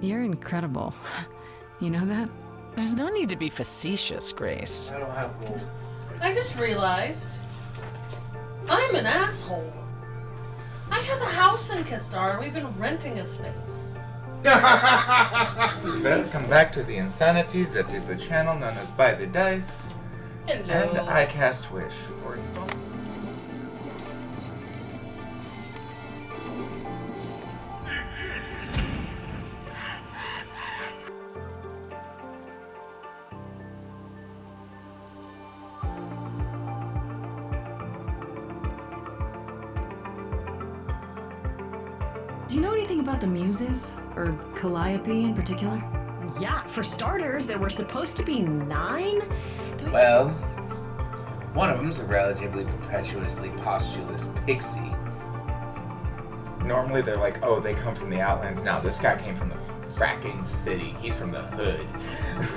You're incredible. You know that? There's no need to be facetious, Grace. I don't have gold. I just realized I'm an asshole. I have a house in Kistar and we've been renting a space. Welcome back to the Insanities. That is the channel known as By the Dice. Hello. And I cast Wish for installment. Do you know anything about the Muses? Or Calliope in particular? Yeah, for starters, there were supposed to be 9? Well, one of them's a relatively perpetuously postulous pixie. Normally they're like, oh, they come from the Outlands. No, this guy came from the fracking city. He's from the hood. I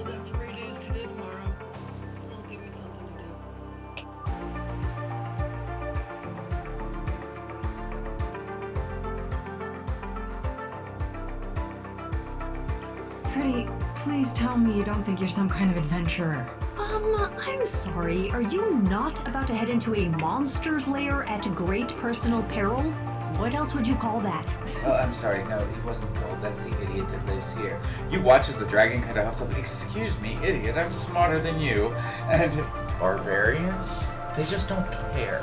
got 3 days to do tomorrow. I'll give you something to do. Freddie, please tell me you don't think you're some kind of adventurer. I'm sorry. Are you not about to head into a monster's lair at great personal peril? What else would you call that? Oh, I'm sorry. No, he wasn't gold. That's the idiot that lives here. You watch as the dragon kind of hops up. Excuse me, idiot. I'm smarter than you. And barbarian? They just don't care.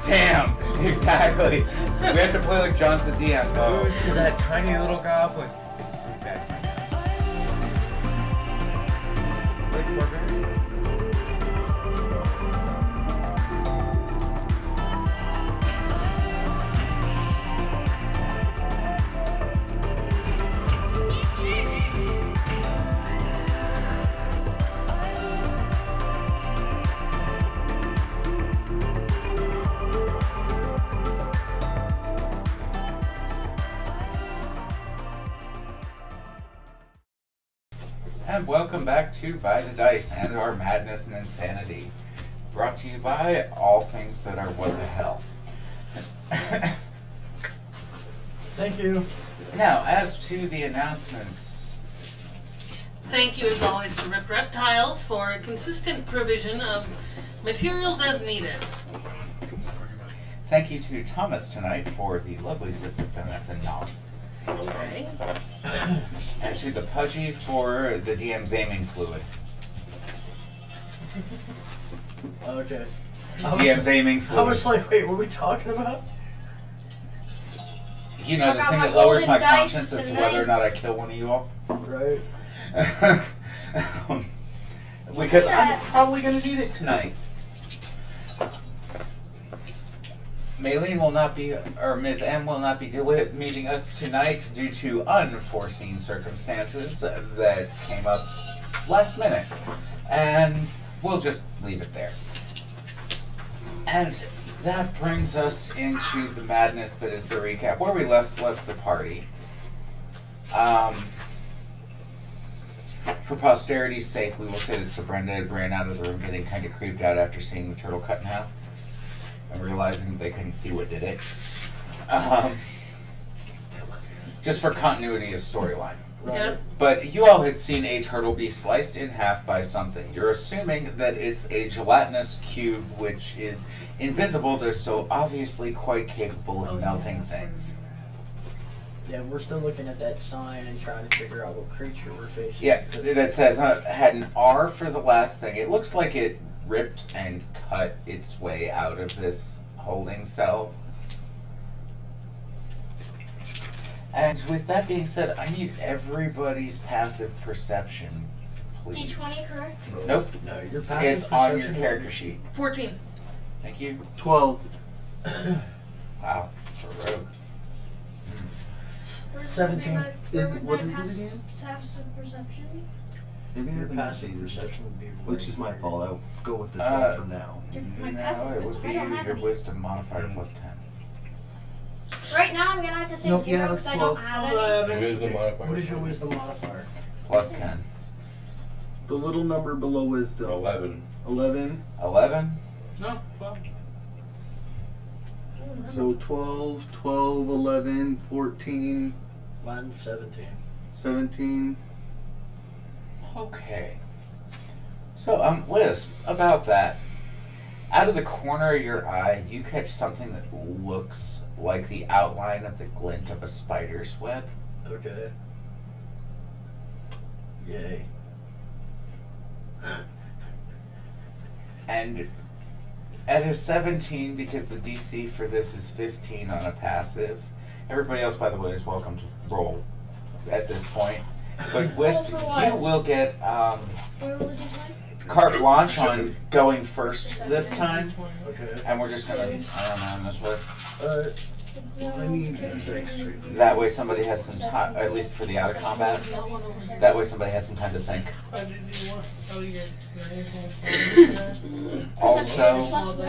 Damn, exactly. We have to play like John's the DM. Oh, to that tiny little goblin. It's pretty bad right now. Like barbarian. And welcome back to By the Dice and our madness and insanity. Brought to you by all things that are what the hell. Thank you. Now, as to the announcements, Thank you as always to Rip Reptiles for a consistent provision of materials as needed. thank you to Thomas tonight for the lovely zits of donuts and nog. Okay. And to the Pudgy for the DM's aiming fluid. Okay. DM's aiming I fluid. was like, wait, what are we talking about? You know, the About thing my that lowers golden my dice conscience as to tonight. whether or not I kill one of you all. Right. Because I'm probably going to need it tonight. Maylene will not be, or Ms. M will not be meeting us tonight due to unforeseen circumstances that came up last minute. And we'll just leave it there. And that brings us into the madness that is the recap, where we left the party. For posterity's sake, we will say that Sabrenda ran out of the room getting kind of creeped out after seeing the turtle cut in half and realizing they couldn't see what did it. Just for continuity of storyline. Right. Yep. But you all had seen a turtle be sliced in half by something. You're assuming that it's a gelatinous cube which is invisible, though still obviously quite capable of melting things. Yeah, we're still looking at that sign and trying to figure out what creature we're facing. Yeah, that says had an R for the last thing. It looks like it ripped and cut its way out of this holding cell. And with that being said, I need everybody's passive perception, please. D20, correct? Nope. No, your passive It's on your perception character sheet. 14. Thank you. 12. Wow, for rogue. 17. What is it again? Passive perception. Maybe I Your haven't passive updated it. perception would be. Which is my fault. I'll go with the 12 for now. My No, passive it would wisdom. be I don't have your any. wisdom modifier plus 10. Right now, I'm gonna have to say Nope, 0 yeah, because that's I don't 12. have any. 11. Wisdom modifier. What is your wisdom modifier? Plus 10. The little number below wisdom. 11. 11. 11? No, 12. So 12, 12, 11, 14, Mine's 17. 17. Okay. So, Liz, about that. Out of the corner of your eye, you catch something that looks like the outline of the glint of a spider's web. Okay. Yay. And at a 17, because the DC for this is 15 on a passive, everybody else, by the way, is welcome to roll at this point. But Wisp, Roll for what? you will get Where will it be like? carte blanche on going first this time. Okay. And we're just gonna, I don't know how this works. Alright. I need dice straight. That way somebody has some time, at least for the out of combat. That way somebody has some time to think. What did you want? Oh, your Also, Plus 1.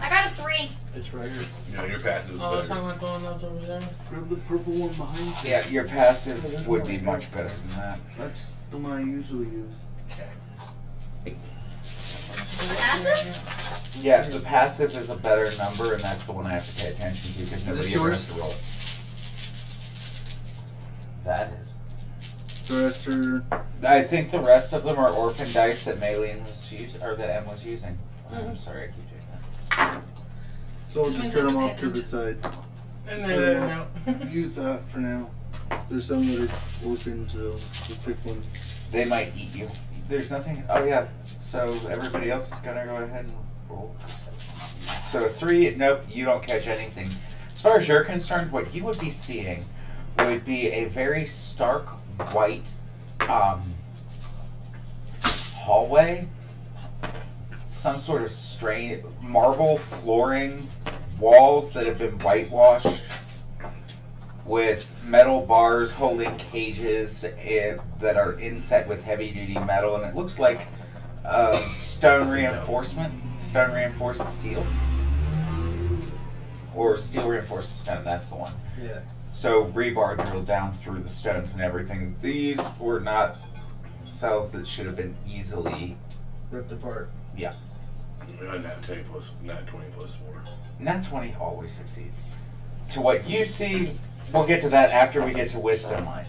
I got a 3. It's right here. Yeah, your passive is Oh, that's better. how I'm throwing those over there. Grab the purple one behind you. yeah, your passive would be much better than that. That's the one I usually use. Passive? Yeah, the passive is a better number, and that's the one I have to pay attention to because nobody ever has yours? to roll it. That is. The rest are. I think the rest of them are orphan dice that Maylene was using, or that Em was using. I'm sorry, I keep doing that. So I'll just set them off to the side. And then, no. Use that for now. There's some that are orphaned, so just pick one. They might eat you. There's nothing. Oh yeah. So everybody else is gonna go ahead and roll. So 3. Nope. You don't catch anything. As far as you're concerned, what you would be seeing would be a very stark white hallway. Some sort of strange marble flooring, walls that have been whitewashed, with metal bars holding cages that are inset with heavy-duty metal, and it looks like stone reinforced steel, or steel reinforced stone. That's the one. Yeah. So rebar drilled down through the stones and everything. These were not cells that should have been easily. Ripped apart. Yeah. Nat 20 plus, nat 20 plus 4. Nat 20 always succeeds. To what you see, we'll get to that after we get to Wisdom Line.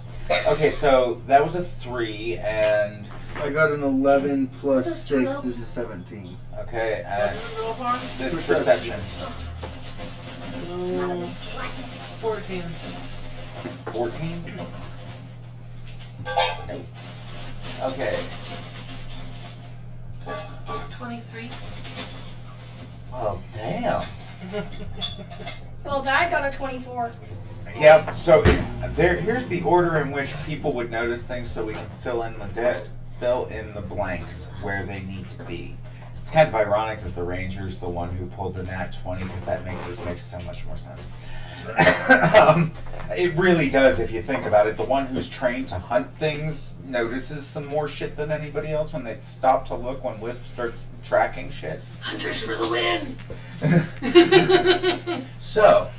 Okay, so that was a 3, and I got an 11 plus 6 is a 17. okay, and Roll hard. that's perception. 14. 14. Nope. Okay. 23. Oh damn. Well, Dad got a 24. Yep. So here's the order in which people would notice things, so we can fill in the blanks where they need to be. It's kind of ironic that the Ranger's the one who pulled the nat 20 because that makes this make so much more sense. It really does if you think about it. The one who's trained to hunt things notices some more shit than anybody else when they stop to look when Wisp starts tracking shit. Hunters for the win! So,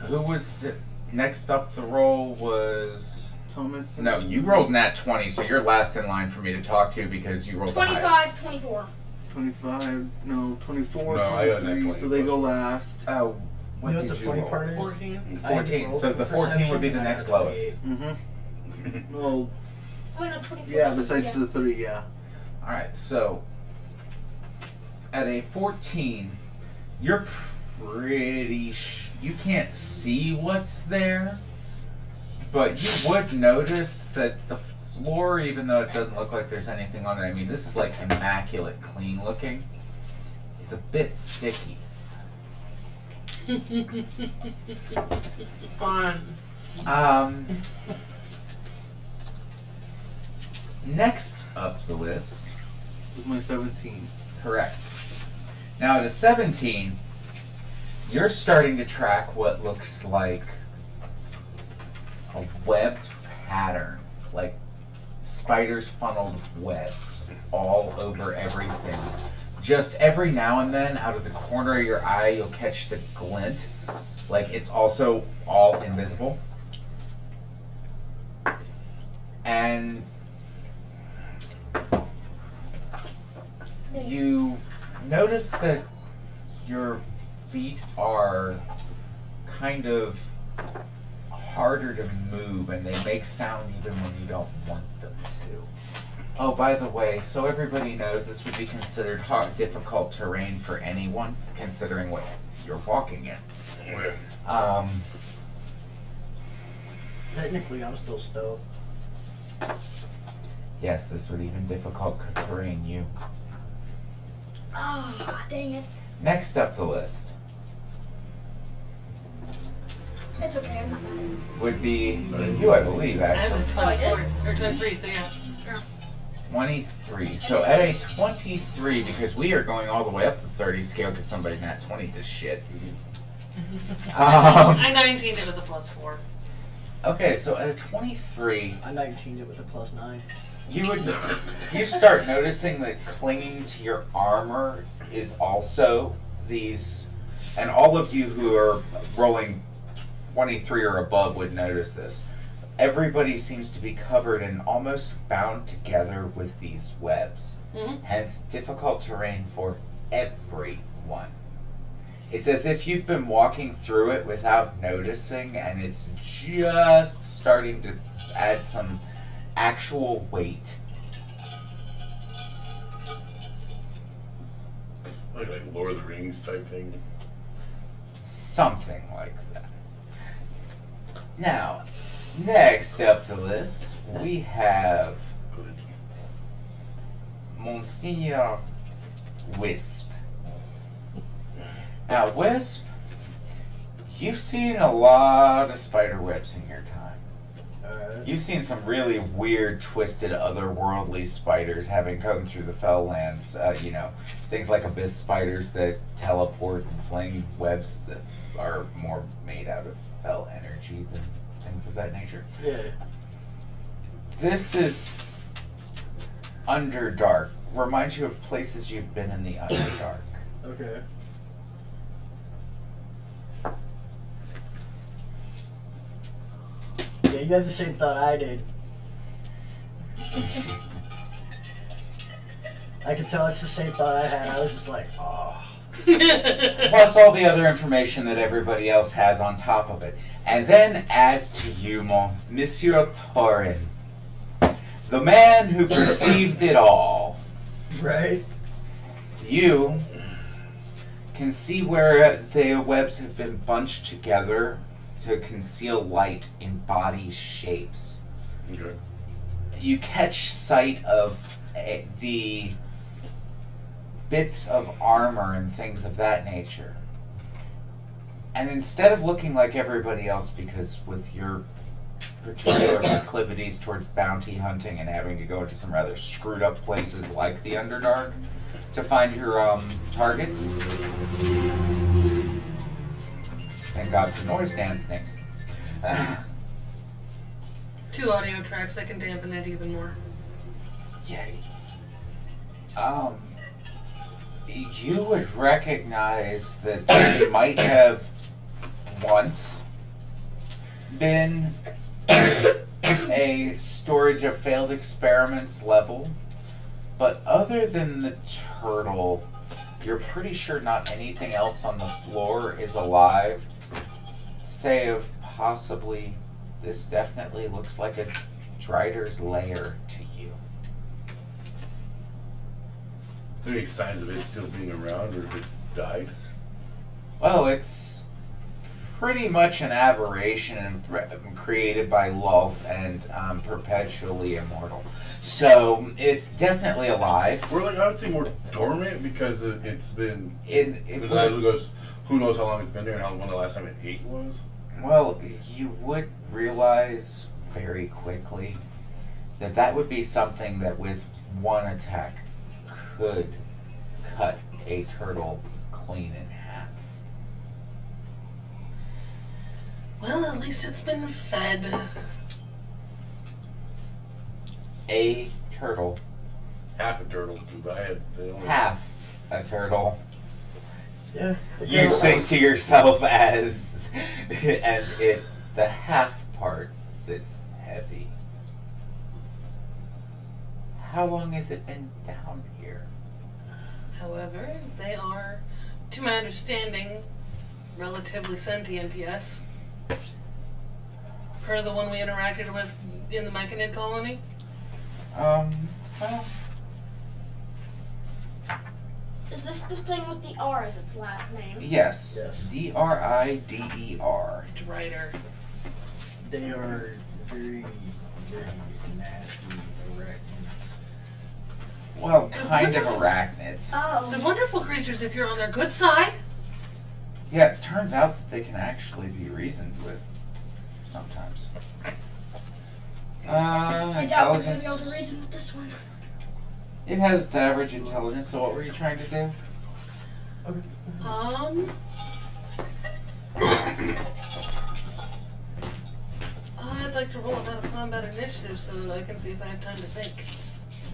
who was next up? The roll was Thomas? no. You rolled nat 20, so you're last in line for me to talk to because you rolled the highest. 25, 24. 25, no, 24, No, I got that 23, 20 so they plus. go last. Oh, what You know did what the you funny roll? part is? 14. I had to 14. roll So for the 14 would be the perception, next and I got lowest. 28. Well, Oh, no, 24. yeah, besides the 3, yeah. All right, so at a 14, you're pretty. You can't see what's there, but you would notice that the floor, even though it doesn't look like there's anything on it, I mean, this is like immaculate clean looking, is a bit sticky. Fun. Next up the list, With my 17. correct. Now at a 17, you're starting to track what looks like a webbed pattern, like spiders funneled webs all over everything. Just every now and then, out of the corner of your eye, you'll catch the glint. Like it's also all invisible. And you notice that your feet are kind of harder to move, and they make sound even when you don't want them to. Oh, by the way, so everybody knows, this would be considered difficult terrain for anyone, considering what you're walking in. Technically, I'm still stoked. Yes, this would even difficult terrain you. Oh, dang it. Next up the list It's okay, I'm not mad. would be you, I believe, I have actually. a 24 or 23, so yeah. 23. So at a 23, because we are going all the way up the 30 scale because somebody nat 20 this shit. I 19'd it with a +4. Okay, so at a 23, I 19'd it with a +9. you start noticing that clinging to your armor is also these, and all of you who are rolling 23 or above would notice this. Everybody seems to be covered and almost bound together with these webs. Mm-hmm. Hence, difficult terrain for everyone. It's as if you've been walking through it without noticing, and it's just starting to add some actual weight. Like Lord of the Rings type thing. Something like that. Now, next up the list, we have Monsignor Wisp. Now, Wisp, you've seen a lot of spider webs in your time. You've seen some really weird, twisted, otherworldly spiders having come through the Felllands. Things like abyss spiders that teleport and fling webs that are more made out of fell energy than things of that nature. Yeah. This is Underdark. Reminds you of places you've been in the Underdark. Okay. Yeah, you had the same thought I did. I could tell it's the same thought I had. I was just like, oh. Plus all the other information that everybody else has on top of it. And then as to you, Monsieur Torin, the man who perceived it all. Right? You can see where the webs have been bunched together to conceal light in body shapes. Okay. You catch sight of the bits of armor and things of that nature. And instead of looking like everybody else, because with your particular proclivities towards bounty hunting and having to go into some rather screwed up places like the Underdark to find your targets. Thank God for noise dampening. 2 audio tracks that can dampen it even more. Yay. You would recognize that they might have once been a storage of failed experiments level, but other than the turtle, you're pretty sure not anything else on the floor is alive. Say of possibly, this definitely looks like a Driders lair to you. Any signs of it still being around, or if it's died? Well, it's pretty much an aberration and created by Lulth and perpetually immortal. So it's definitely alive. We're like, I would say more dormant because it's been. Who knows how long it's been there and how when the last time it ate was? Well, you would realize very quickly that would be something that with one attack could cut a turtle clean in half. Well, at least it's been fed. A turtle. Half a turtle, because I had they only Half a turtle. Yeah. You think to yourself as and the half part sits heavy. How long has it been down here? However, they are, to my understanding, relatively sentient, yes. Per the one we interacted with in the Myconid colony. Well, Is this the thing with the R as its last name? yes. Yes. Drider. Drider. They are very, very nasty arachnids. Well, kind of arachnids. Oh. They're wonderful creatures if you're on their good side. Yeah, it turns out that they can actually be reasoned with sometimes. I doubt we're gonna Intelligence. be able to reason with this one. It has its average intelligence, so what were you trying to do? I'd like to roll an out of combat initiative so that I can see if I have time to think.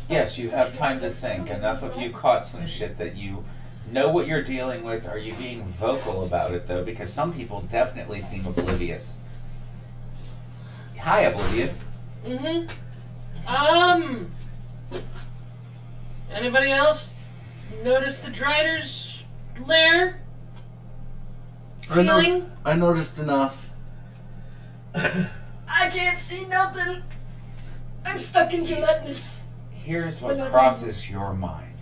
Yes, you have time to think. Enough of you caught some shit that you know what you're dealing with. Are you being vocal about it, though? Because some people definitely seem oblivious. Hi, oblivious. Mm-hmm. Anybody else notice the Driders' lair? Feeling? I noticed enough. I can't see nothing. I'm stuck in gelatinous. Here's what crosses your mind.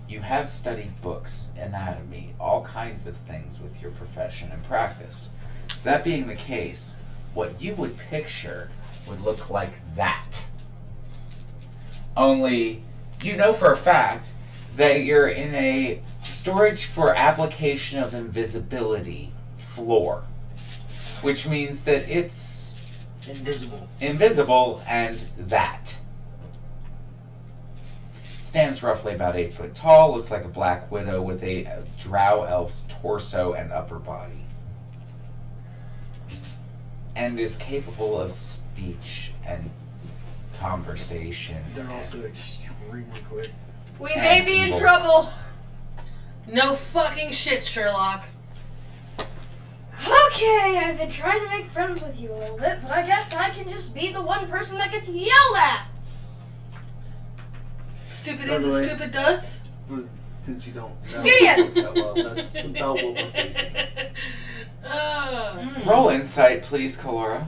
You have studied books, anatomy, all kinds of things with your profession and practice. That being the case, what you would picture would look like that. Only, you know for a fact that you're in a storage for application of invisibility floor, which means that it's invisible and that. Stands roughly about 8 foot tall, looks like a black widow with a drow elf's torso and upper body. And is capable of speech and conversation. They're also extremely quick. We may be in evil. trouble. No fucking shit, Sherlock. Okay, I've been trying to make friends with you a little bit, but I guess I can just be the one person that gets yelled at. Stupid By is the as way- stupid does. But since you don't know Gideon! that well, that's about what we're facing. Roll insight, please, Kalora.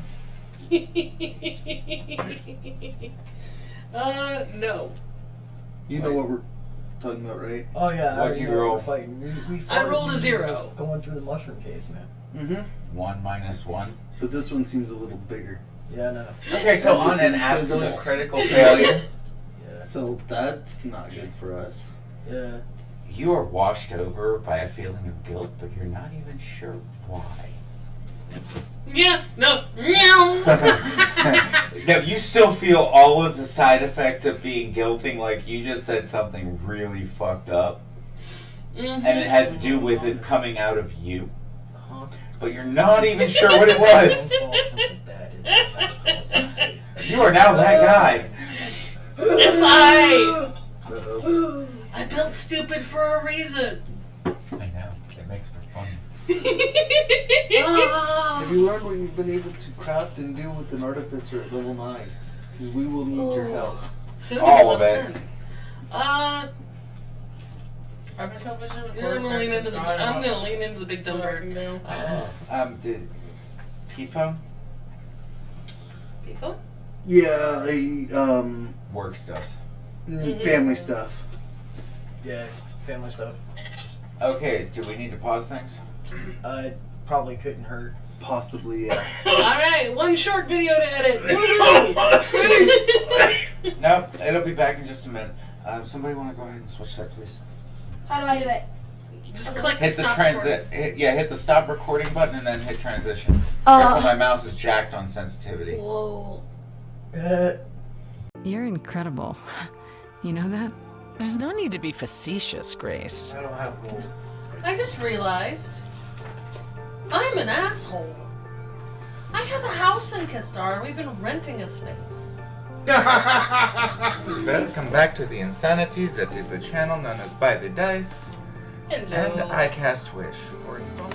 No. You know what we're talking about, right? Oh yeah. I What'd already you know roll? we're fighting. We I fought rolled a you 0. Going through the mushroom caves, man. Mm-hmm. 1 minus 1. But this one seems a little bigger. Yeah, no. Okay, so on an absolute critical failure, Yeah. So that's not good for us. Yeah. you are washed over by a feeling of guilt, but you're not even sure why. Yeah, no. Meow. No, you still feel all of the side effects of being guilting, like you just said something really fucked up, and it had to do with it coming out of you. But you're not even sure what it was. You are now that guy. It's I. Uh-oh. I built stupid for a reason. I know, it makes for fun. Have you learned what you've been able to craft and do with an artificer at level 9? Because we will need your help. Soon All of level it. 10. I've been so busy with I'm gonna lean into the. I'm gonna lean into the big dumber. The P-phone? People? Yeah, Work stuff. family stuff. Yeah, family stuff. Okay, do we need to pause things? It probably couldn't hurt. Possibly, yeah. Alright, one short video to edit. Woohoo! Nope, it'll be back in just a minute. Somebody want to go ahead and switch that, please? How do I do it? Just click Hit the stop recording. hit the stop recording button and then hit transition. Careful, my mouse is jacked on sensitivity. Whoa. You're incredible. You know that? There's no need to be facetious, Grace. I don't have gold. I just realized I'm an asshole. I have a house in Kistar and we've been renting a space. Welcome back to the Insanities. That is the channel known as By the Dice. Hello. And I cast Wish for install.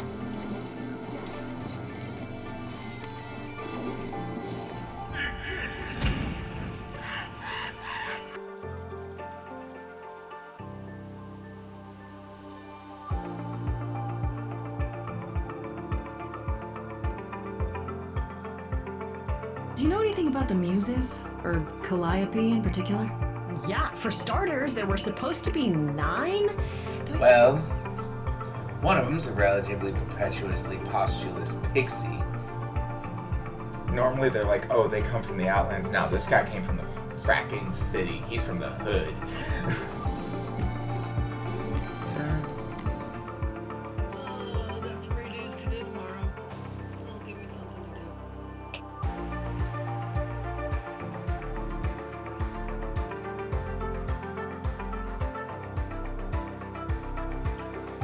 Do you know anything about the Muses? Or Calliope in particular? Yeah, for starters, there were supposed to be 9? Well, one of them's a relatively perpetuously postulous pixie. Normally they're like, oh, they come from the Outlands. Now this guy came from the fracking city. He's from the hood. That's 3 days to do tomorrow. It'll give me something to do.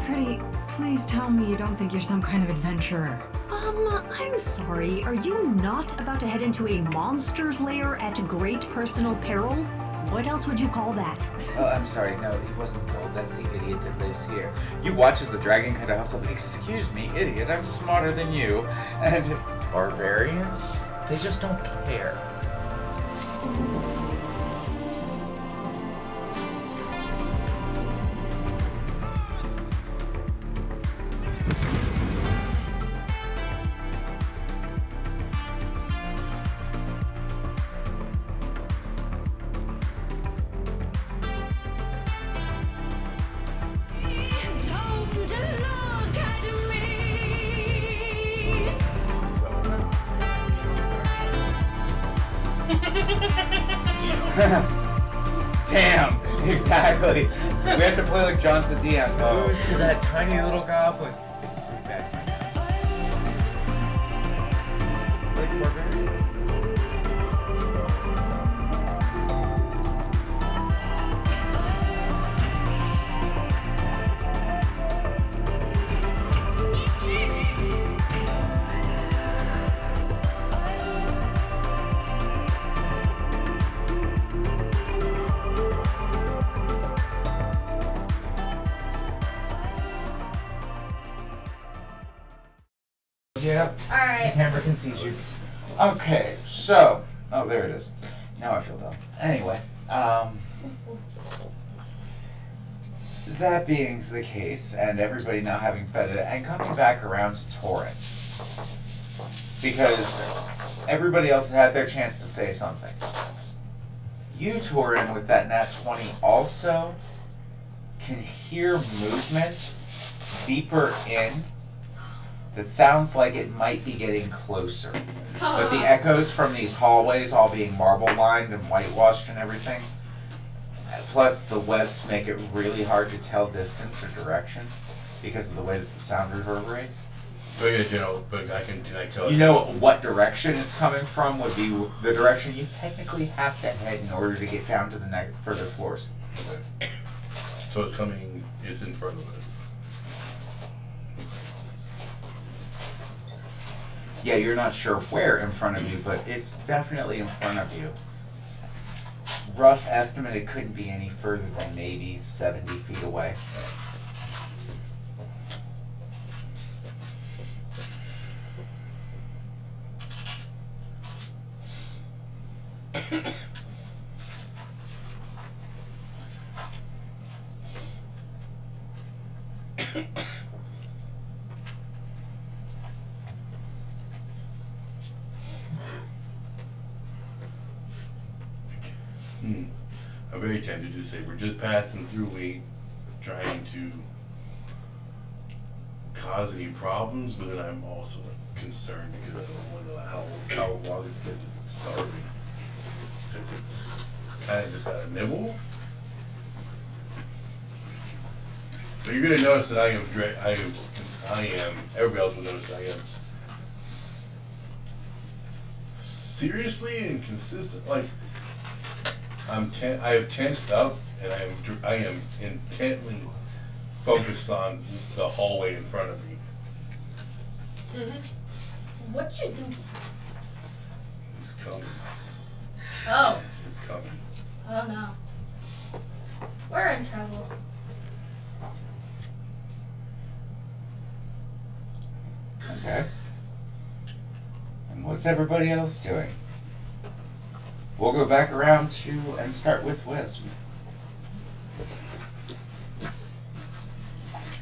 Freddie, please tell me you don't think you're some kind of adventurer. I'm sorry. Are you not about to head into a monster's lair at great personal peril? What else would you call that? Oh, I'm sorry. No, he wasn't gold. That's the idiot that lives here. You watch as the dragon kind of hops up. Excuse me, idiot. I'm smarter than you. And barbarian? They just don't care. Damn, exactly. We have to play like John's the DM. Goes to that tiny little goblin. It's pretty bad right now. Like barbarian. Yeah. Alright. The camera can see you. Okay, so there it is. Now I feel dumb. Anyway, that being the case, and everybody now having fed it, and coming back around to Torrent, because everybody else had their chance to say something. You, Torrent, with that nat 20, also can hear movement deeper in that sounds like it might be getting closer. But the echoes from these hallways all being marble lined and whitewashed and everything, plus the webs make it really hard to tell distance or direction because of the way that the sound reverberates. But I can tell You know what direction it's coming from would be the direction you technically have to head in order to get down to the further floors. So it's in front of us. Yeah, you're not sure where in front of you, but it's definitely in front of you. Rough estimate, it couldn't be any further than maybe 70 feet away. I'm very tempted to say we're just passing through. We trying to cause any problems, but then I'm also concerned because I don't know how long it's been starving. Kind of just got a nibble. But you're gonna notice that I am. Everybody else will notice I am seriously and consistent. Like I have tensed up, and I am intently focused on the hallway in front of me. What you do? It's coming. Oh. It's coming. Oh no. We're in trouble. Okay. And what's everybody else doing? We'll go back around to and start with Wisp.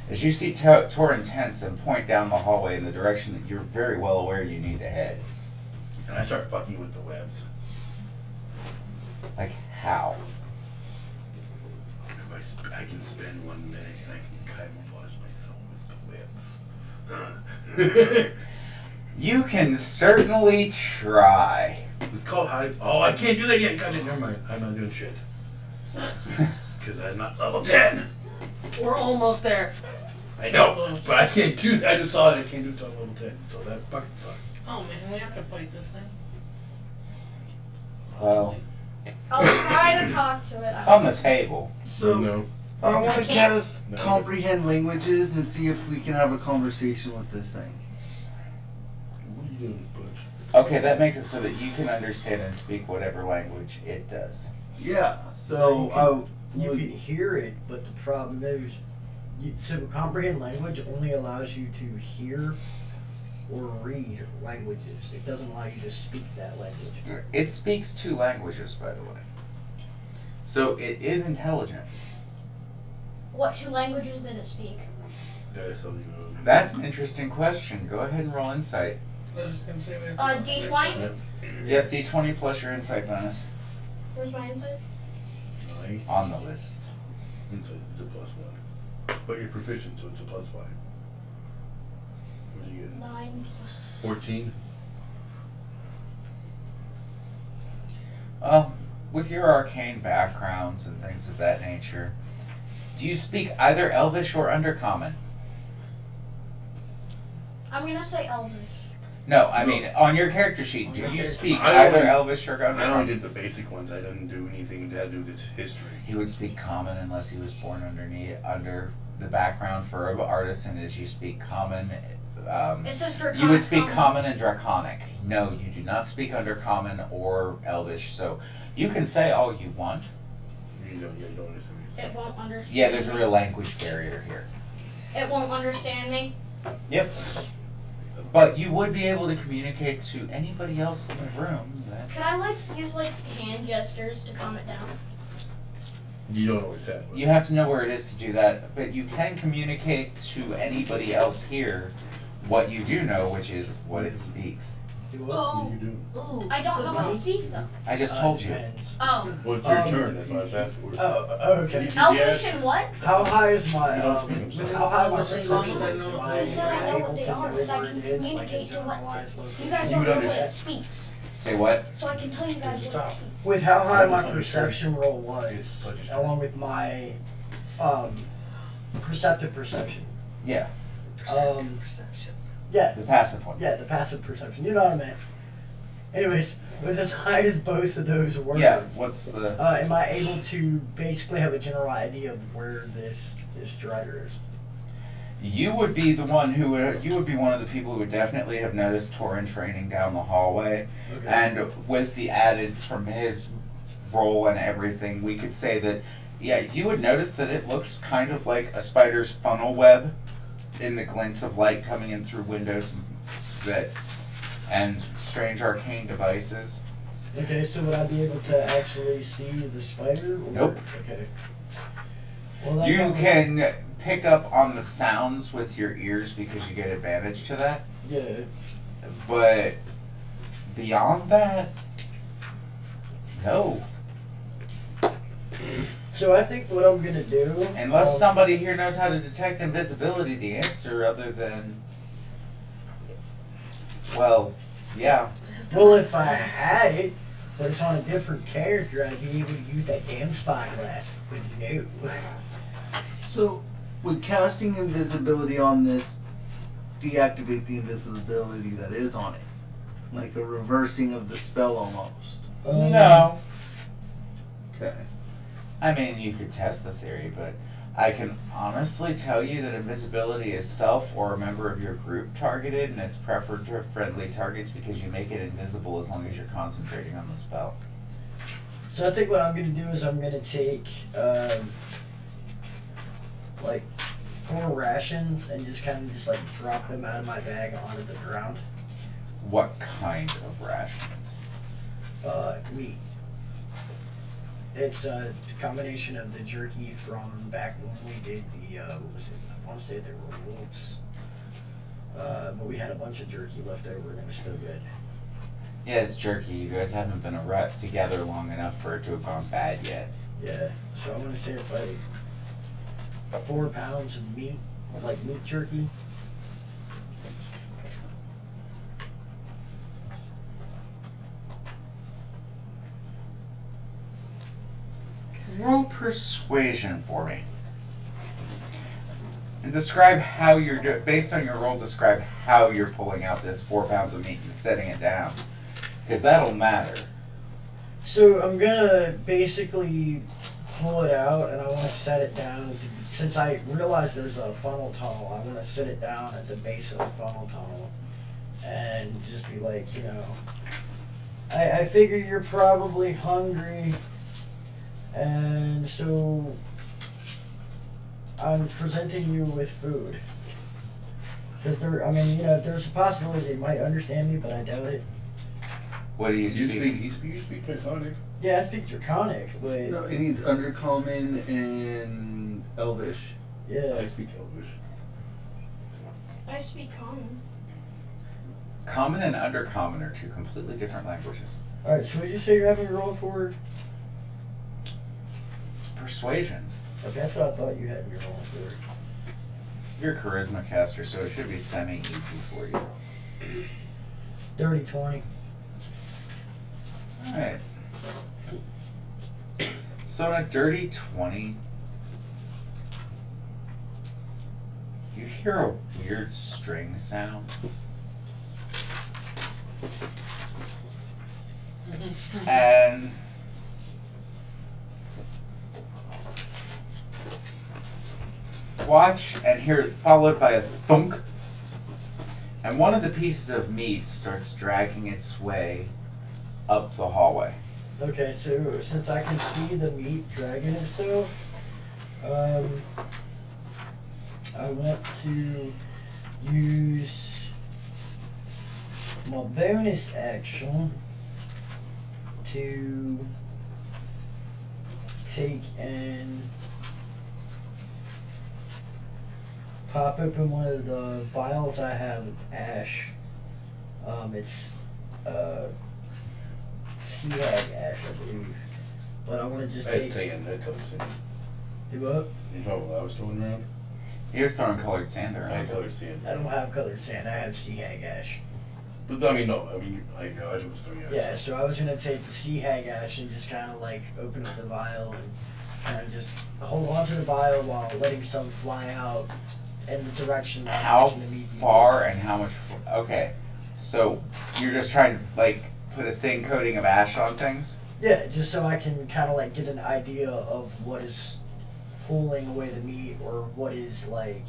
As you see Torin tense and point down the hallway in the direction that you're very well aware you need to head. And I start fucking with the webs. Like how? If I can spend 1 minute and I can camouflage myself with the webs. You can certainly try. It's called hide. Oh, I can't do that yet. God, never mind. I'm not doing shit. Because I'm not level 10. We're almost there. I know, but I can't do that. I just saw it. I can't do it until level 10. So that fucking sucks. Oh man, we have to fight this thing. Well, I'll try to talk to it. it's on the table. So, No. I want I to can't- cast No. Comprehend Languages and see if we can have a conversation with this thing. What are you doing, Butch? Okay, that makes it so that you can understand and speak whatever language it does. Yeah, so You can hear it, but the problem is, so comprehend language only allows you to hear or read languages. It doesn't allow you to speak that language. It speaks 2 languages, by the way. So it is intelligent. What 2 languages did it speak? That's something else. That's an interesting question. Go ahead and roll insight. I was just gonna say we have to- D20? Yep, D20 plus your insight bonus Where's my insight? 9. on the list. Inside, it's a +1. But you're proficient, so it's a +5. What do you get? 9 plus. 14? With your arcane backgrounds and things of that nature, do you speak either Elvish or Undercommon? I'm gonna say Elvish. No, I mean, on your character sheet, On do your you character speak sheet. I either only- Elvish or I only Undercommon? did the basic ones. I didn't do anything that had to do with its history. He would speak Common unless he was born under the background for an artisan is you speak Common. It says Draconic. You would speak Common and Draconic. No, you do not speak Undercommon or Elvish, so you can say all you want. You don't understand me. It won't understand. Yeah, there's a me. real language barrier here. It won't understand me. Yep. But you would be able to communicate to anybody else in the room. Could I use hand gestures to calm it down? You don't know what it's at. You have to know where it is to do that, but you can communicate to anybody else here what you do know, which is what it speaks. Do What are you doing? Ooh. I don't know what it speaks though. I just told you. Depends. Oh. Well, it's your turn. That's why I was asking. Okay. Elvish and what? How high is my You don't speak them, with so- how high my Those are perception songs I is? know. Am I You said I know able what they to know are, because I where can it is, like a communicate to what generalized you location? guys You don't would know what it understand. speaks. Say what? So I can tell you guys what it speaks. With how high my It's perception roll It's was, such a- along with my perceptive perception. Yeah, Perception. Yeah, the passive one. yeah, the passive perception. You know what I meant. Anyways, with as high as both of those were, Yeah, what's the... am I able to basically have a general idea of where this Drider is? You would be the one who would, you would be one of the people who would definitely have noticed Torin training down the hallway. Okay. And with the added from his role and everything, we could say that, yeah, you would notice that it looks kind of like a spider's funnel web in the glints of light coming in through windows and strange arcane devices. Okay, so would I be able to actually see the spider? Or? Nope. Okay. Well, that's You all- can pick up on the sounds with your ears because you get advantage to that. Yeah. But beyond that, no. So I think what I'm gonna do, Unless somebody here knows how to detect invisibility, the answer other than, well, yeah. well, if I had it, but it's on a different character, I'd be able to use that damn spyglass. But no. So, would casting invisibility on this deactivate the invisibility that is on it? Like a reversing of the spell almost. No. Okay. I mean, you could test the theory, but I can honestly tell you that invisibility is self or a member of your group targeted, and it's preferred to friendly targets because you make it invisible as long as you're concentrating on the spell. So I think what I'm gonna do is I'm gonna take like 4 rations and just kind of just like drop them out of my bag onto the ground. What kind of rations? Meat. It's a combination of the jerky from back when we did the, what was it? I want to say they were wolves. But we had a bunch of jerky left over and it was still good. Yeah, it's jerky. You guys haven't been together long enough for it to have gone bad yet. Yeah, so I want to say it's like 4 pounds of meat, like meat jerky. Roll persuasion for me. And describe how you're based on your roll, describe how you're pulling out this 4 pounds of meat and setting it down. Because that'll matter. So I'm gonna basically pull it out and I want to set it down. Since I realize there's a funnel tunnel, I want to set it down at the base of the funnel tunnel and just be like, you know, I figure you're probably hungry, and so I'm presenting you with food. Because I mean, you know, there's a possibility they might understand me, but I doubt it. What do you speak? You speak Draconic. Yeah, I speak Draconic, but... No, it needs Undercommon and Elvish. Yeah. I speak Elvish. I speak common. Common and Undercommon are 2 completely different languages. Alright, so what did you say you're having me roll for? Persuasion. Okay, that's what I thought you had me rolling for. You're a charisma caster, so it should be semi-easy for you. Dirty 20. Alright. So in a dirty 20, you hear a weird string sound. And watch and hear it followed by a thunk. And one of the pieces of meat starts dragging its way up the hallway. Okay, so since I can see the meat dragging itself, I want to use my bonus action to take and pop open one of the vials I have of ash. It's sea hag ash, I believe. But I want to just I'd take. say in that comes in. Do what? You know what I was throwing around? He was throwing colored sand I around. had colored sand. I don't have colored sand. I have sea hag ash. But I mean, no. I mean, I was throwing ash. Yeah, so I was gonna take the sea hag ash and just kind of like open up the vial and kind of just hold on to the vial while letting some fly out in the direction that How I'm gonna meet you. far and how much? Okay, so you're just trying to like put a thin coating of ash on things. Yeah, just so I can kind of like get an idea of what is pulling away the meat, or what is like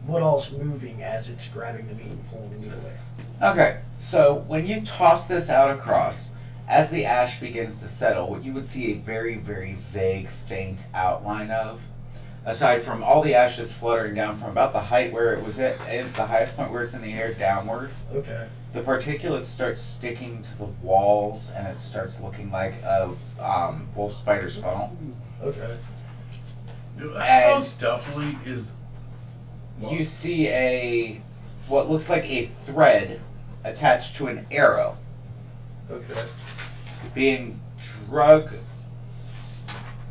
what all's moving as it's grabbing the meat and pulling the meat away. Okay, so when you toss this out across, as the ash begins to settle, what you would see a very, very vague, faint outline of, aside from all the ash that's fluttering down from about the height where it was at the highest point where it's in the air downward. Okay. The particulates start sticking to the walls, and it starts looking like a wolf spider's funnel. Okay. How stealthily is? You see what looks like a thread attached to an arrow Okay. being drug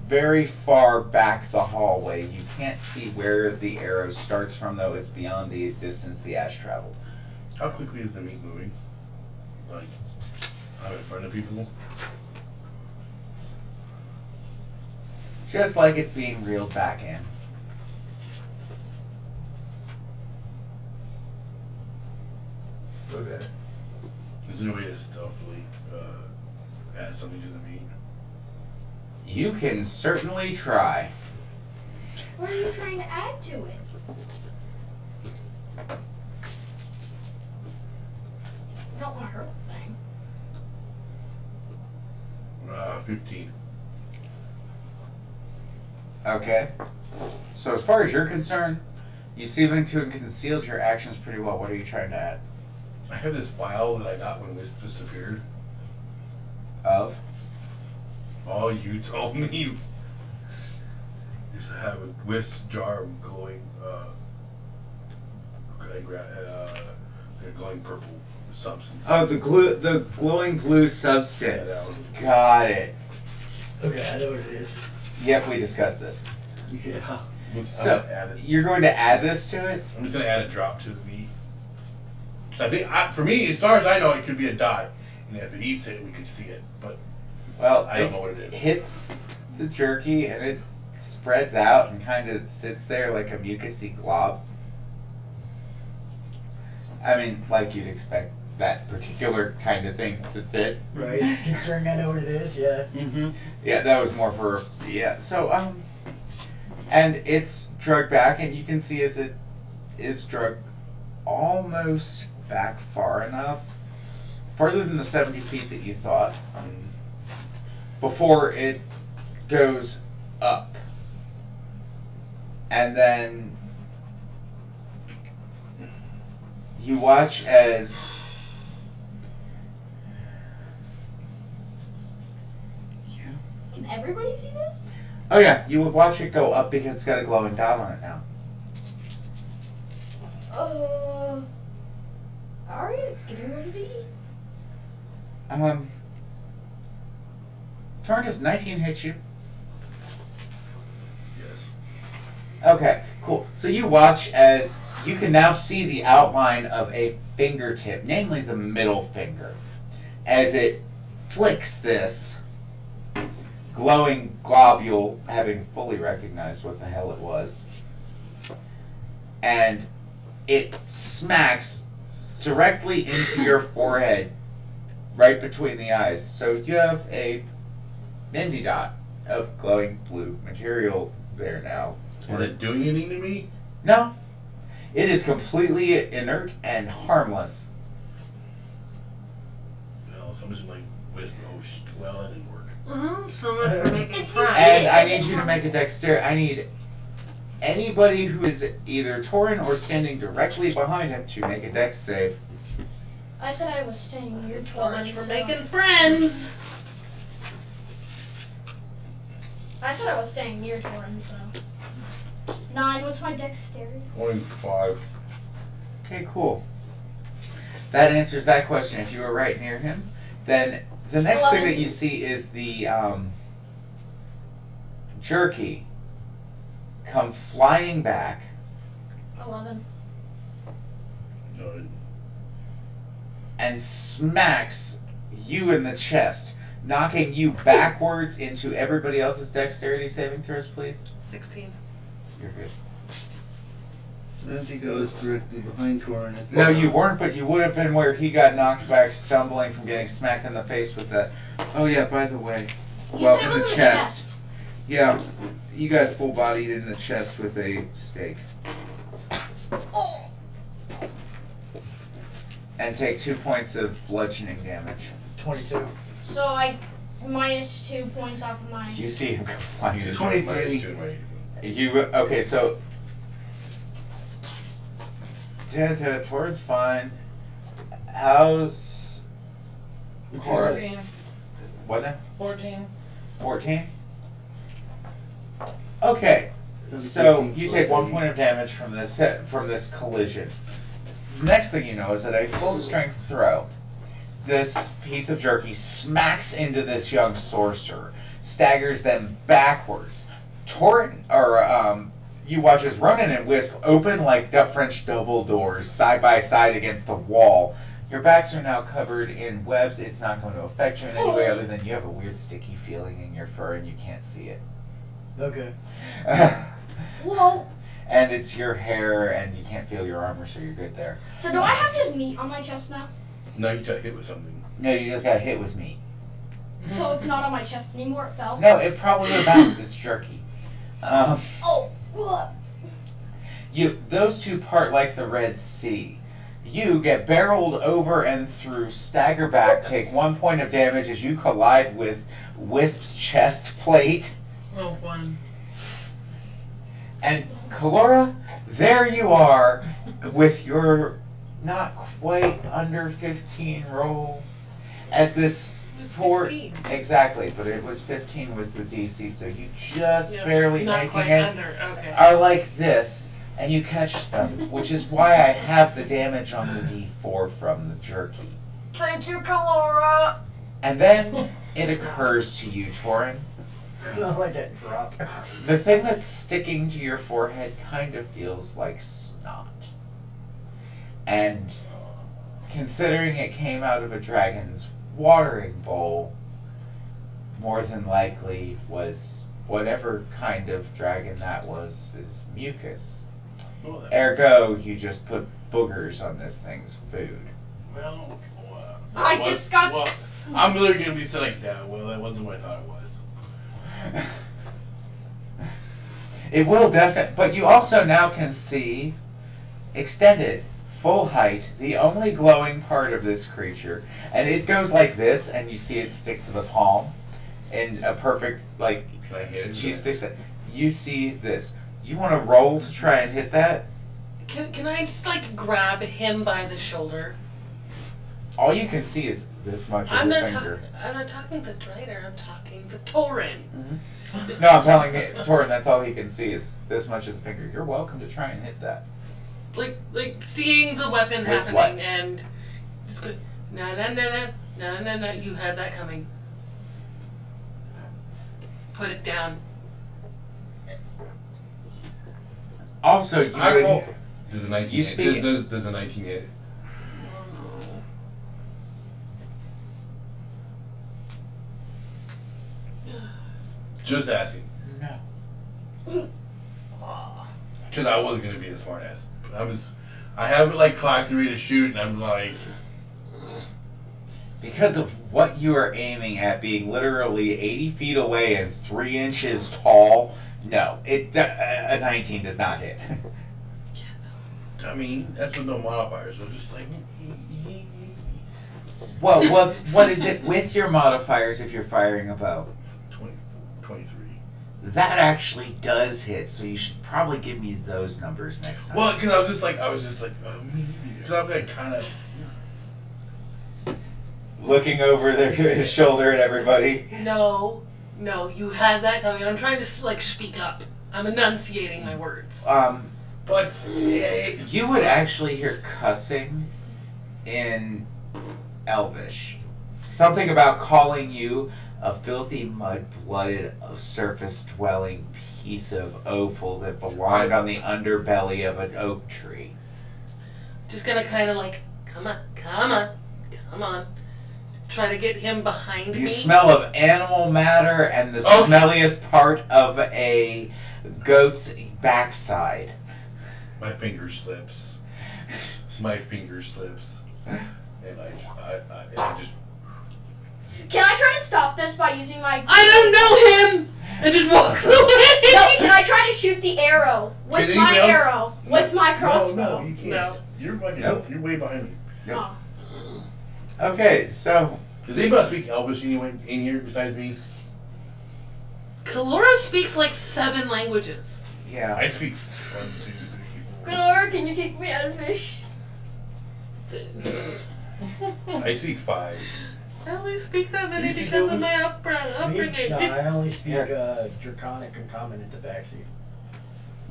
very far back the hallway. You can't see where the arrow starts from, though it's beyond the distance the ash traveled. How quickly is the meat moving? Like, out in front of people? Just like it's being reeled back in. Okay. Is there no way to stealthily add something to the meat? You can certainly try. What are you trying to add to it? You don't want to hurt the thing. 15. Okay. So as far as you're concerned, you seem to have concealed your actions pretty well. What are you trying to add? I have this vial that I got when Wisp disappeared. Of? Oh, you told me you used to have a Wisp jar of glowing, glowing purple substance. Oh, the glowing blue substance. Yeah, Got it. Okay, I know what it is. Yep, we discussed this. Yeah. So you're going to add this to it? I'm just gonna add a drop to the meat. I think, for me, as far as I know, it could be a dye, and if it eats it, we could see it. But Well, I don't know what it is. Hits the jerky and it spreads out and kind of sits there like a mucousy glob. I mean, like you'd expect that particular kind of thing to sit. Right. Considering I know what it is, yeah. Mm-hmm. Yeah, that was more for So and it's drugged back, and you can see as it is drugged almost back far enough, farther than the 70 feet that you thought, before it goes up. And then you watch as Can everybody see this? oh yeah, you would watch it go up because it's got a glowing dot on it now. Alright, it's getting ready to eat. Torn, does 19 hit you? Yes. Okay, cool. So you watch as you can now see the outline of a fingertip, namely the middle finger, as it flicks this glowing globule, having fully recognized what the hell it was, and it smacks directly into your forehead, right between the eyes. So you have a Mindy dot of glowing blue material there now. Is it doing anything to me? No. It is completely inert and harmless. No, somebody's like, Wisp, well, that didn't work. So much for making friends. And I need you to make a dexterity. I need anybody who is either Torin or standing directly behind him to make a dex save. I said I was staying near So much Torin, for so- making friends. I said I was staying near Torin, so. 9, what's my dexterity? 25. Okay, cool. That answers that question. If you were right near him, then the next thing that you see is the jerky come flying back 11. No, and smacks you in the chest, knocking you backwards into everybody else's dexterity saving throws, please. 16. You're good. I don't think I was directly behind Torin. No, you weren't, but you would have been where he got knocked back, stumbling from getting smacked in the face with that. Oh yeah, by the way, You well, said it in was the in the chest. Yeah, you got full bodied in the chest with a stake. And take 2 points of bludgeoning damage. 22. So I minus 2 points off of my. You see him go flying. Just 23. You okay? So Torin's fine. How's Cora? 14. What now? 14. 14? Okay, so you take 1 point of damage from this collision. Next thing you know is that a full strength throw, this piece of jerky smacks into this young sorcerer, staggers them backwards. You watch as Ronan and Wisp open like French double doors side by side against the wall. Your backs are now covered in webs. It's not going to affect you in any way other than you have a weird sticky feeling in your fur and you can't see it. Okay. Whoa! And it's your hair and you can't feel your armor, so you're good there. So do I have just meat on my chest now? No, you got hit with something. No, you just got hit with meat. So it's not on my chest anymore. It fell. No, it probably would have bounced. It's jerky. Oh, what? Those two part like the Red Sea. You get barreled over and through, stagger back, take 1 point of damage as you collide with Wisp's chest plate. Oh, fun. And Kalora, there you are with your not quite under 15 roll. As this four 16. exactly, but it was 15 was the DC, so you just barely not making quite it. under. Okay. Are like this, and you catch them, which is why I have the damage on the D4 from the jerky. Thank you, Kalora. And then it occurs to you, Torin, I like that drop. the thing that's sticking to your forehead kind of feels like snot. And considering it came out of a dragon's watering bowl, more than likely was whatever kind of dragon that was, is mucus. Oh, Ergo, you just put boogers on this thing's food. well, I just got. I'm really gonna be saying like that. Well, that wasn't what I thought it was. It will definitely, but you also now can see extended, full height, the only glowing part of this creature, and it goes like this, and you see it stick to the palm in a perfect, like, Can I hit it? she sticks it. You see this. You want to roll to try and hit that? Can I just like grab him by the shoulder? All you can see is this much of I'm the not finger. talking. I'm not talking the Drider. I'm talking the Torin. Just- No, I'm telling you, Torin, that's all he can see is this much of the finger. You're welcome to try and hit that. Like seeing the weapon With happening what? and just go no. You had that coming. Put it down. Also, you I would- roll. Does a 19 You hit? speak- Does a 19 hit? Just asking. No. Because I wasn't gonna be a smart ass. But I have it like clocked and ready to shoot, and I'm like, Because of what you are aiming at being literally 80 feet away and 3 inches tall, no, a 19 does not hit. I mean, that's with no modifiers. So just like, Well, what is it with your modifiers if you're firing a bow? 23. That actually does hit, so you should probably give me those numbers next time. Well, because I was just like, because I'm like kind of. Looking over his shoulder at everybody. No, you had that coming. I'm trying to like speak up. I'm enunciating my words. But You would actually hear cussing in Elvish. Something about calling you a filthy, mud-blooded, surface-dwelling piece of offal that belonged on the underbelly of an oak tree. Just gonna kind of like, come on. Try to get him behind me. You smell of animal matter and the Oh. smelliest part of a goat's backside. my finger slips. And I just. Can I try to stop this by using my? I don't know him. And just walks away. No, can I try to shoot the arrow with Can my anybody else- arrow with my crossbow? No, you can't. No. You're fucking. Nope. You're way behind me. Oh. Okay, so Does anybody speak Elvish anyway in here besides me? Kalora speaks like 7 languages. yeah. I speak 1, 2, 3, 4. Glor, can you take me out of fish? I speak 5. I only speak that many You speak because of Elvish? my Me? upbringing. No, I only speak Yeah. Draconic and Common in Tabaxi.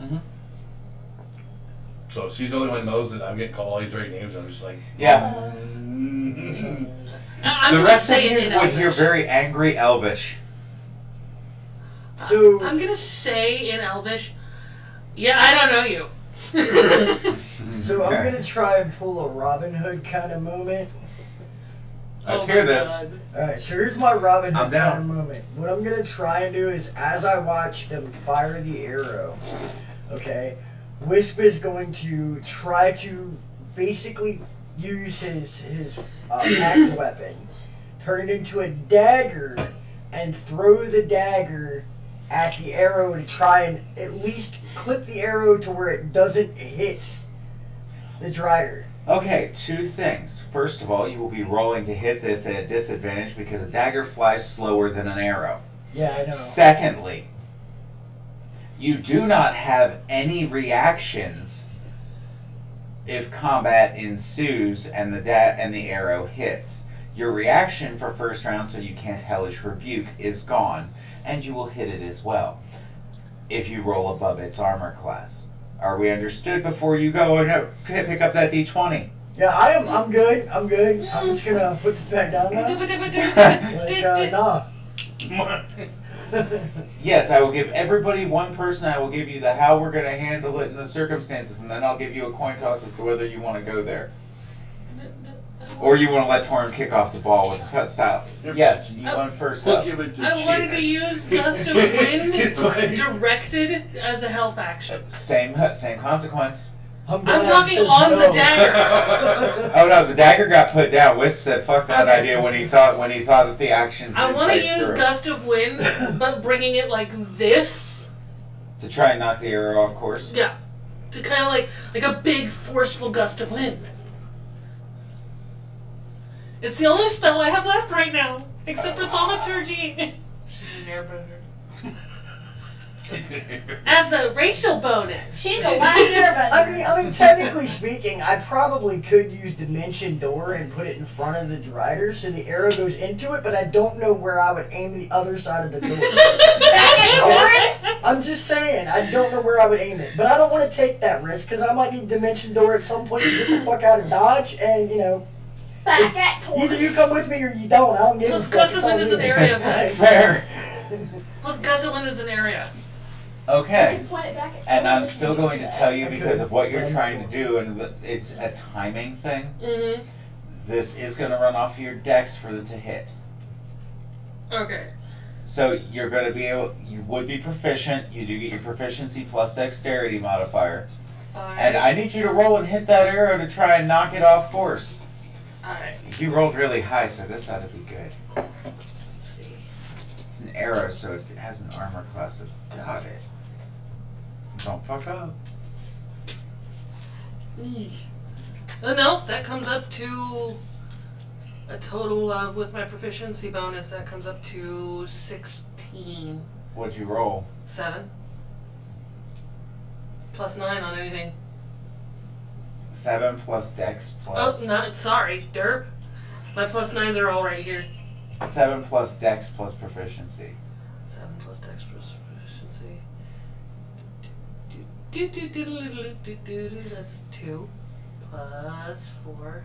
Mm-hmm. So she's the only one who knows that I'm getting called all these right names. And I'm just like, Yeah. I'm The gonna rest of say you it in would hear Elvish. very angry Elvish. So I'm gonna say in Elvish, yeah, I don't know you. So I'm Okay. gonna try and pull a Robin Hood kind of moment. Let's Oh hear my this. God. Alright, so here's my Robin I'm Hood down. kind of moment. What I'm gonna try and do is, as I watch them fire the arrow, okay, Wisp is going to try to basically use his packed weapon turn it into a dagger, and throw the dagger at the arrow to try and at least clip the arrow to where it doesn't hit the Drider. Okay, 2 things. First of all, you will be rolling to hit this at a disadvantage because a dagger flies slower than an arrow. Yeah, I know. Secondly, you do not have any reactions if combat ensues and the arrow hits. Your reaction for first round, so you can't Hellish Rebuke, is gone, and you will hit it as well if you roll above its armor class. Are we understood before you go and pick up that D20? Yeah, I'm good. I'm just gonna put this back down now. Nah. Yes, I will give everybody one person. I will give you the how we're going to handle it in the circumstances, and then I'll give you a coin toss as to whether you want to go there. Or you want to let Torm kick off the ball with the cut style. Yes, you won first up. Give it to I wanted to use Gust of Wind It's directed as a help action. Same consequence. I'm talking on the dagger. Oh no, the dagger got put down. Wisp said, "Fuck that idea" when he thought that the actions. I want to use Gust of Wind, but bringing it like this to try and knock the arrow off course. Yeah, to kind of like a big forceful gust of wind. It's the only spell I have left right now, except for Thaumaturgy. She's an airbender. As a racial bonus. She's the last airbender. I mean, technically speaking, I probably could use Dimension Door and put it in front of the Driders so the arrow goes into it, but I don't know where I would aim the other side of the door. I'm just saying, I don't know where I would aim it, but I don't want to take that risk because I might need Dimension Door at some point to get the fuck out of Dodge, and Back at Torm. either you come with me or you don't. I don't give a Plus, fuck. Gust of It's all Wind is an you. area effect. Fair. Plus, Gust of Wind is an area. Okay. Point it back at And Torm. I'm still going to tell you because of what you're trying to do, and it's a timing thing. Mm-hmm. This is going to run off your dex for it to hit. Okay. So you're going to be able, you would be proficient. You do get your proficiency plus dexterity modifier. And I need you to roll and hit that arrow to try and knock it off course. Alright. You rolled really high, so this ought to be good. Let's see. It's an arrow, so it has an armor class of got it. Don't fuck up. No, that comes up to a total of, with my proficiency bonus, that comes up to 16. What'd you roll? 7. Plus 9 on anything. 7 plus dex plus. Oh, not, sorry, derp. My plus 9s are all right here. 7 plus dex plus proficiency. 7 plus dex plus proficiency. That's 2. Plus 4.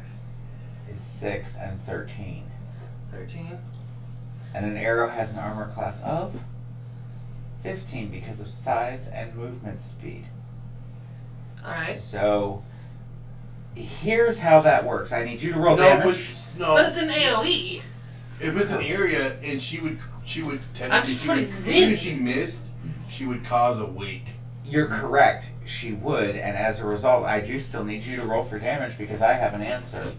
Is 6 and 13. 13. And an arrow has an armor class of 15 because of size and movement speed. Alright. So here's how that works. I need you to roll damage. But it's an AoE. If it's an area, and she would technically, just putting even if she missed, she would cause a wake. You're correct. She would, and as a result, I do still need you to roll for damage because I have an answer.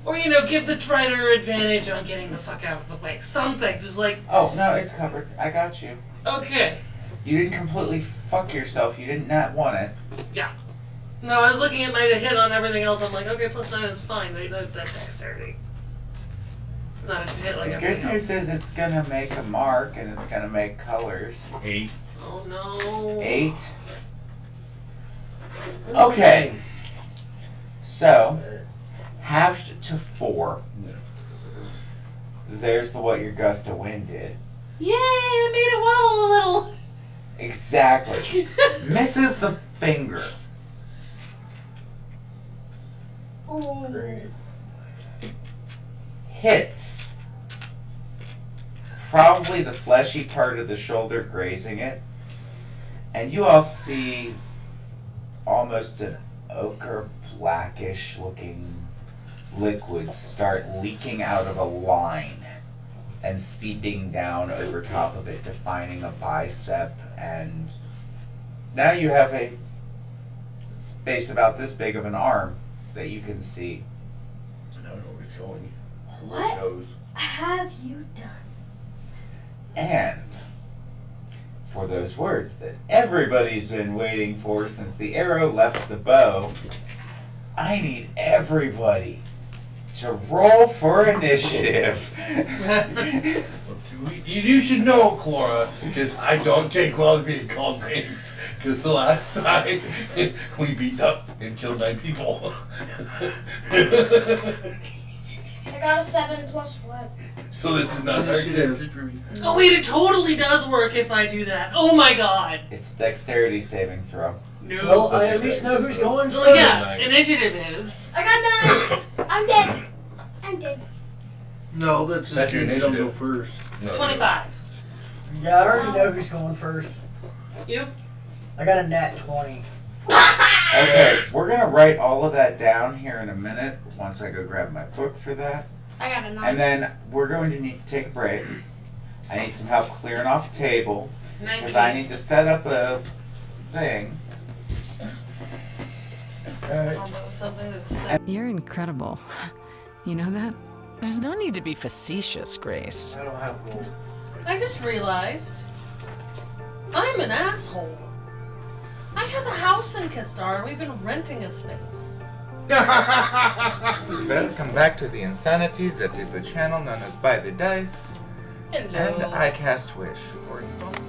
Or, give the Drider advantage on getting the fuck out of the way. Something. Just like, Oh, no, it's covered. I got you. okay. You didn't completely fuck yourself. You didn't not want it. Yeah. No, I was looking at my hit on everything else. I'm like, okay, plus 9 is fine. That's dexterity. It's not a hit like The everything good news else. is it's going to make a mark and it's going to make colors. 8. Oh no. 8. Okay. So, halved to 4. There's what your gust of wind did. Yay, I made it wobble a little. Exactly. Misses the finger. Ooh. Hits. Probably the fleshy part of the shoulder grazing it. And you all see almost an ochre blackish looking liquid start leaking out of a line and seeping down over top of it, defining a bicep, and now you have a space about this big of an arm that you can see. I don't know where it's going. What Knows. have you done? And for those words that everybody's been waiting for since the arrow left the bow, I need everybody to roll for initiative. You should know, Clara, because I don't take well to being called names. Because the last time we beat up and killed 9 people. I got a 7 plus 1. So this is not our character for me. Oh wait, it totally does work if I do that. Oh my god. It's dexterity saving throw. No. Well, I at least know who's going Well, first. yeah, initiative is. I got 9. I'm dead. I'm dead. No, that's That's just your means you don't go initiative. first. No, 25. Yeah, I already know who's going first. You? I got a nat 20. Okay, we're gonna write all of that down here in a minute once I go grab my book for that. I got a 9. And then we're going to need to take a break. I need some help clearing off a table because I need to set up a thing. Although something that's You're incredible. You know that? There's no need to be facetious, Grace. I don't have gold. I just realized I'm an asshole. I have a house in Kistar and we've been renting a space. Welcome back to the Insanities. That is the channel known as By the Dice. Hello. And I cast Wish for installment.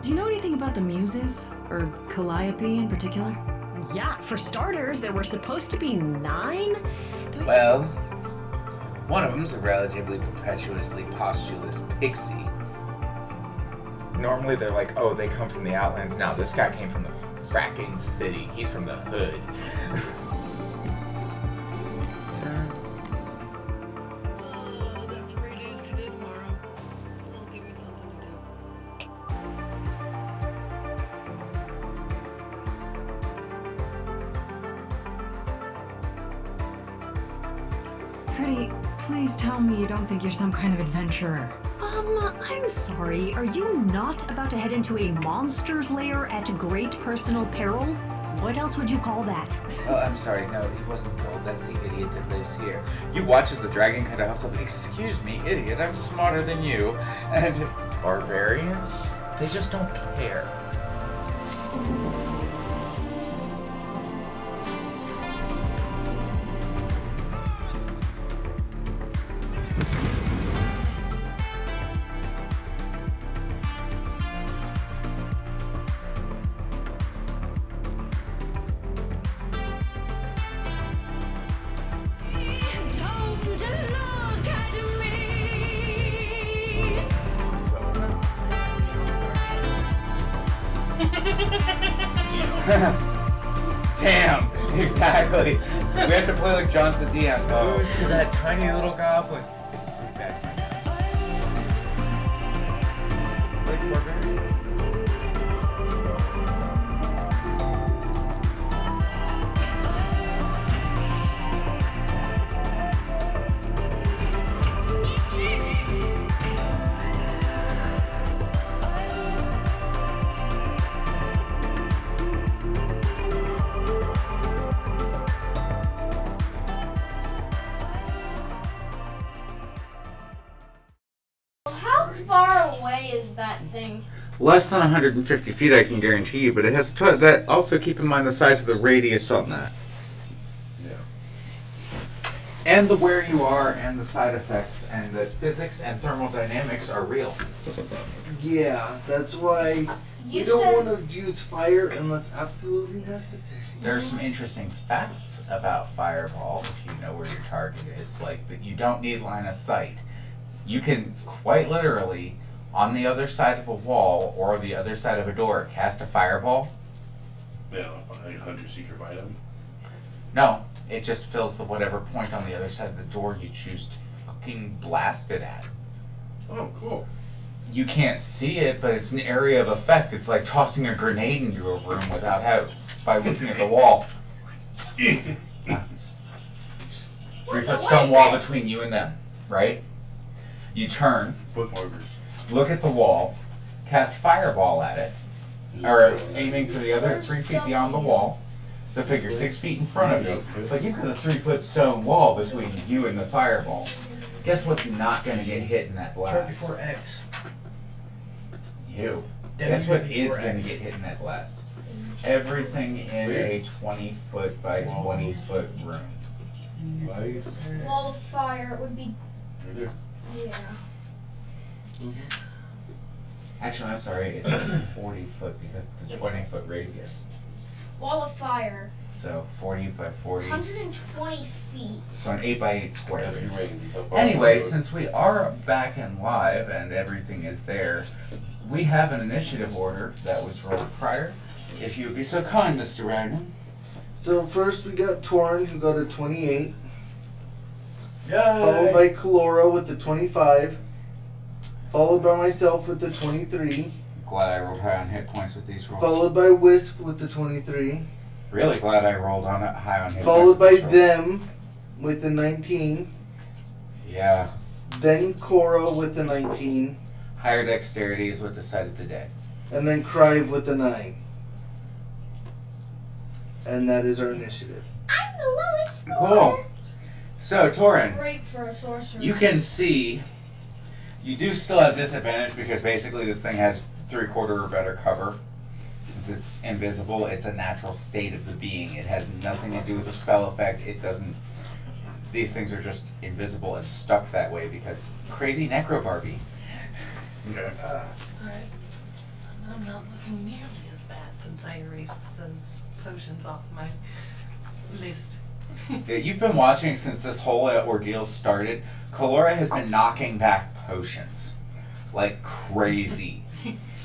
Do you know anything about the Muses? Or Calliope in particular? Yeah, for starters, there were supposed to be 9? Well, one of them's a relatively perpetuously postulous pixie. Normally they're like, oh, they come from the Outlands. Now this guy came from the fracking city. He's from the hood. I got 3 days to do tomorrow. I'll give you something to do. Freddie, please tell me you don't think you're some kind of adventurer. I'm sorry. Are you not about to head into a monster's lair at great personal peril? What else would you call that? Oh, I'm sorry. No, he wasn't told. That's the idiot that lives here. You watch as the dragon kind of hops up. Excuse me, idiot. I'm smarter than you. And barbarian? They just don't care. Damn, exactly. We have to play like John's the DM. Oh, to that tiny little goblin. It's pretty bad. Like barbarian. How far away is that thing? Less than 150 feet, I can guarantee you, but it has that. Also, keep in mind the size of the radius on that. Yeah. And the where you are, and the side effects, and the physics and thermodynamics are real. Yeah, that's why You we don't said- want to use fire unless absolutely necessary. There are some interesting facts about Fireball, if you know where your target is, like that you don't need line of sight. You can quite literally, on the other side of a wall or the other side of a door, cast a fireball. Yeah, a hunter-seeker item. No, it just fills the whatever point on the other side of the door you choose to fucking blast it at. Oh, cool. You can't see it, but it's an area of effect. It's like tossing a grenade into a room without by looking at the wall. 3-foot stone wall between you and them, right? You turn, Bookmarkers. look at the wall, cast fireball at it, or aiming for the other 3 feet beyond the wall. So figure 6 feet in front of you, but you've got a 3-foot stone wall between you and the fireball. Guess what's not going to get hit in that blast? 34X. You. Guess what is going to get hit in that blast? Everything in a 20-foot by 20-foot room. Nice. Wall of fire would be. Right there. Yeah. Actually, I'm sorry, it's 40 foot because it's a 20-foot radius. Wall of fire. So 40 by 40. 120 feet. So an 8 by 8 square. You're making this up. Anyway, since we are back and live and everything is there, we have an initiative order that was rolled prior. If you would be so kind, Mr. Ragnar. So first we got Torin, who got a 28, Yay! followed by Kalora with the 25, followed by myself with the 23, Glad I rolled high on hit points with these rolls. followed by Wisp with the 23, Really glad I rolled on it high on hit followed by points with this roll. them with the 19, Yeah. then Cora with the 19, Higher dexterity is what decided the day. and then Crive with the 9. And that is our initiative. I'm the lowest score. Cool. So, Torin, Great for a sorcerer. you can see, you do still have disadvantage because basically this thing has 3/4 or better cover. Since it's invisible, it's a natural state of the being. It has nothing to do with the spell effect. It doesn't, these things are just invisible and stuck that way because crazy necro Barbie. Okay. Alright. I'm not looking nearly as bad since I erased those potions off my list. Yeah, you've been watching since this whole ordeal started. Kalora has been knocking back potions like crazy.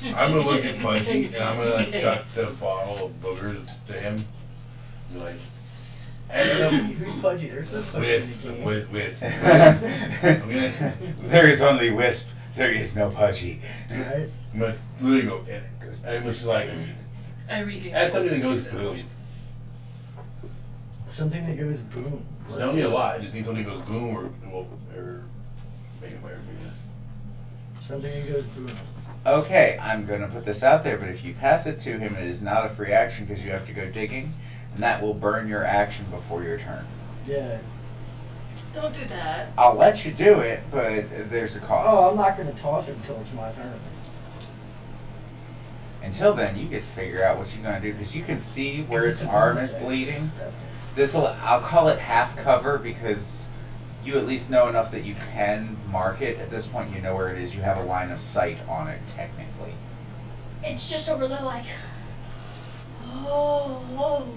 I'm gonna look at Punchy and I'm gonna like chuck the bottle of boogers to him. Be like, Who's Pudgy? There's no Pudgy Wisp, in the game. Wisp. I'm gonna, There is only Wisp. There is no Pudgy. Right? I'm gonna literally go, and which is like, I regained that's something that goes 6 boom. points. Something that goes boom. Don't need a lot. I just need something that goes boom or make it better. Something that goes boom. Okay, I'm gonna put this out there, but if you pass it to him, it is not a free action because you have to go digging, and that will burn your action before your turn. Yeah. Don't do that. I'll let you do it, but there's a cost. Oh, I'm not gonna toss it until it's my turn. Until then, you get to figure out what you're gonna do because you can see where its arm is bleeding. I'll call it half cover because you at least know enough that you can mark it. At this point, you know where it is. You have a line of sight on it, technically. It's just over there like. Oh.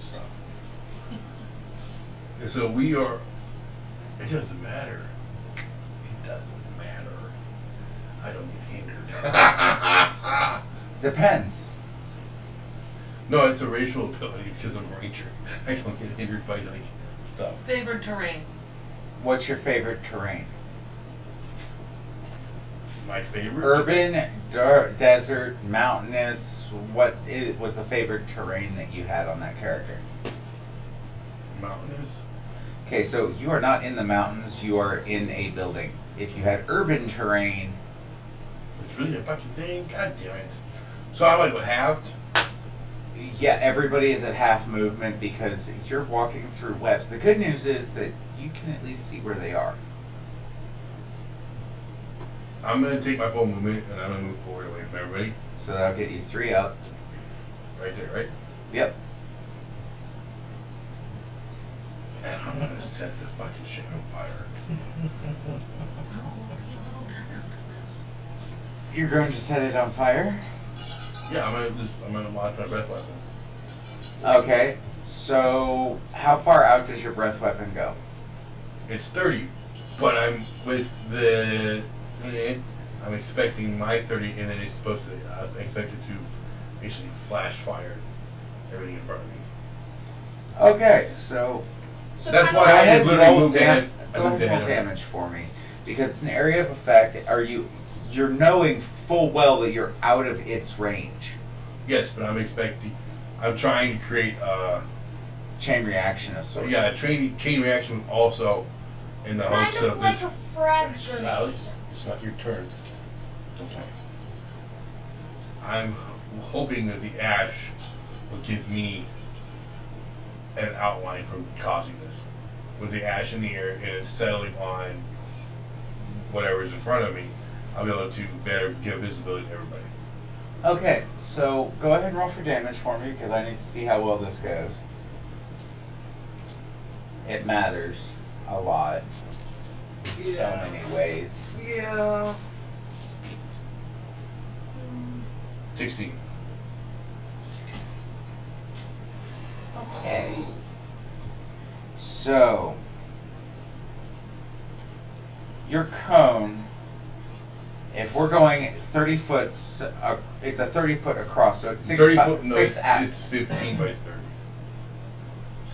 Stop. And so we are. It doesn't matter. It doesn't matter. I don't get hindered. Depends. No, it's a racial ability because I'm a ranger. I don't get hindered by like stuff. Favored terrain. What's your favorite terrain? My favorite. Urban, desert, mountainous. Was the favorite terrain that you had on that character? Mountainous. Okay, so you are not in the mountains. You are in a building. If you had urban terrain, It's really a fucking thing. God damn it. So I'm like what halved. yeah, everybody is at half movement because you're walking through webs. The good news is that you can at least see where they are. I'm gonna take my full movement and I'm gonna move forward away from everybody. So that'll get you 3 up. Right there, right? Yep. And I'm gonna set the fucking shit on fire. You're going to set it on fire? Yeah, I'm gonna launch my breath weapon. Okay, so how far out does your breath weapon go? It's 30, but I'm with the. I'm expecting my 30, and then it's supposed to. I'm expected to basically flash fire everything in front of me. Okay, so That's kinda why go I ahead had and literally roll moved ahead. I go moved and roll ahead of damage for me. Because it's an area of effect. You're knowing full well that you're out of its range. Yes, but I'm expecting. I'm trying to create chain reaction of sorts. yeah, a chain reaction also in the Kind hopes of of like this. a frag Alex, it's not your turn. Okay. I'm hoping that the ash will give me an outline from causing this. With the ash in the air and it's settling on whatever is in front of me, I'll be able to better give visibility to everybody. Okay, so go ahead and roll for damage for me because I need to see how well this goes. It matters a lot. So many ways. Yeah. 16. Okay. So, your cone, if we're going 30 foot, it's a 30 foot across, so it's 30 foot, no, six it's 15 by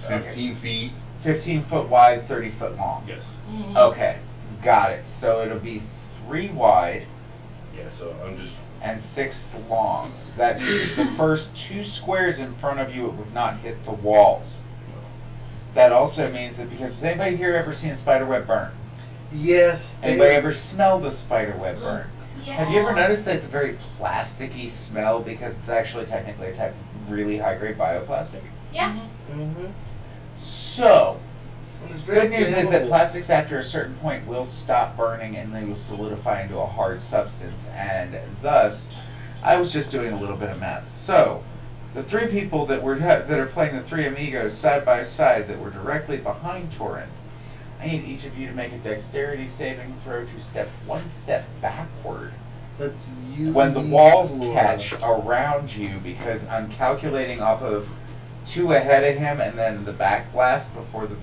30. 15 feet. 15 foot wide, 30 foot long. Yes. Mm-hmm. Okay, got it. So it'll be 3 wide Yeah, so I'm just. and 6 long. That means the first 2 squares in front of you, it would not hit the walls. That also means that because has anybody here ever seen a spider web burn? Yes. Anybody ever smelled a spider web burn? Yes. Have you ever noticed that it's a very plasticky smell because it's actually technically a type of really high grade bioplastic? Yeah. Mm-hmm. So, good news is that plastics after a certain point will stop burning and they will solidify into a hard substance, and thus, I was just doing a little bit of math. So, the 3 people that are playing the 3 amigos side by side that were directly behind Torin, I need each of you to make a dexterity saving throw to step 1 step backward That's you. when the walls catch around you, because I'm calculating off of 2 ahead of him and then the back blast before the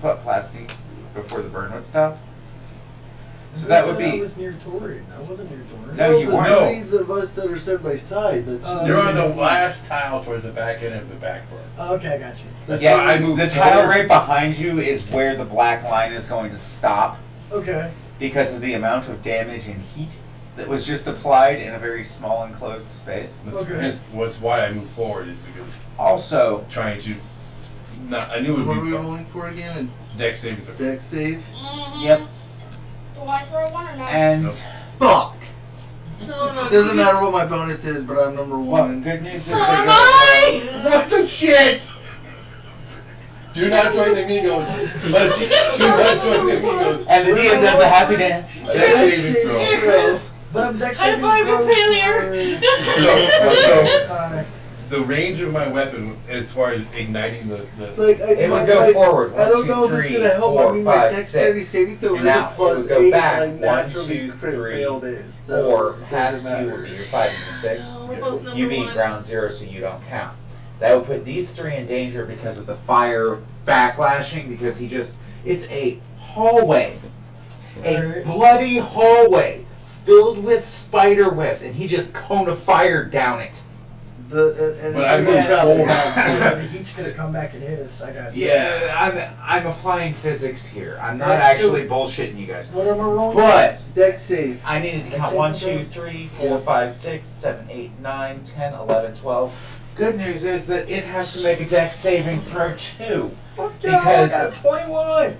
before the burn would stop. So that would I be. was near Torin. I wasn't near Torin. No, you the weren't. 3 of us that are side by side. That's You're on the last tile towards the back end of the back burn. Okay, I got you. That's Yeah, why I moved the tile forward. right behind you is where the black line is going to stop Okay. because of the amount of damage and heat that was just applied in a very small enclosed space. That's why I moved forward is because Also, trying to. I knew it What are would we be rolling for again? deck saving throw. Deck save. Mm-hmm. yep, Do I throw one or not? and Nope. Fuck. No, Doesn't matter what my bonus is, but I'm number well, 1. good news is So that am I! What the shit? Do not join the amigos. Do not join the amigos. and the DM does the happy dance. Deck saving throw. But I'm dex High saving five your throws failure. So the range of my weapon, as far as igniting the It's like It would go forward. I don't 1, 2, know if it's 3, gonna help. 4, I mean, my 5, dexterity 6. saving throw And is now a it plus would go 8, back. but I 1, naturally 2, crit 3, failed it. So 4 it has doesn't to matter. would be your 5 and your 6. No, we're both number You beat 1. ground 0, so you don't count. That would put these 3 in danger because of the fire backlashing, because it's a hallway. A bloody hallway filled with spider webs, and he just cone of fire down it. And But I moved forward. forward. The heat's gonna come back and hit us. I got. Yeah, I'm applying physics here. I'm not Right, actually bullshitting you guys. What am I rolling? But deck save. I needed to count 1, 2, 3, 4, 5, 6, 7, 8, 9, 10, 11, 12. Good news is that it has to make a dex saving throw too. Fuck yeah, Because I got a 21.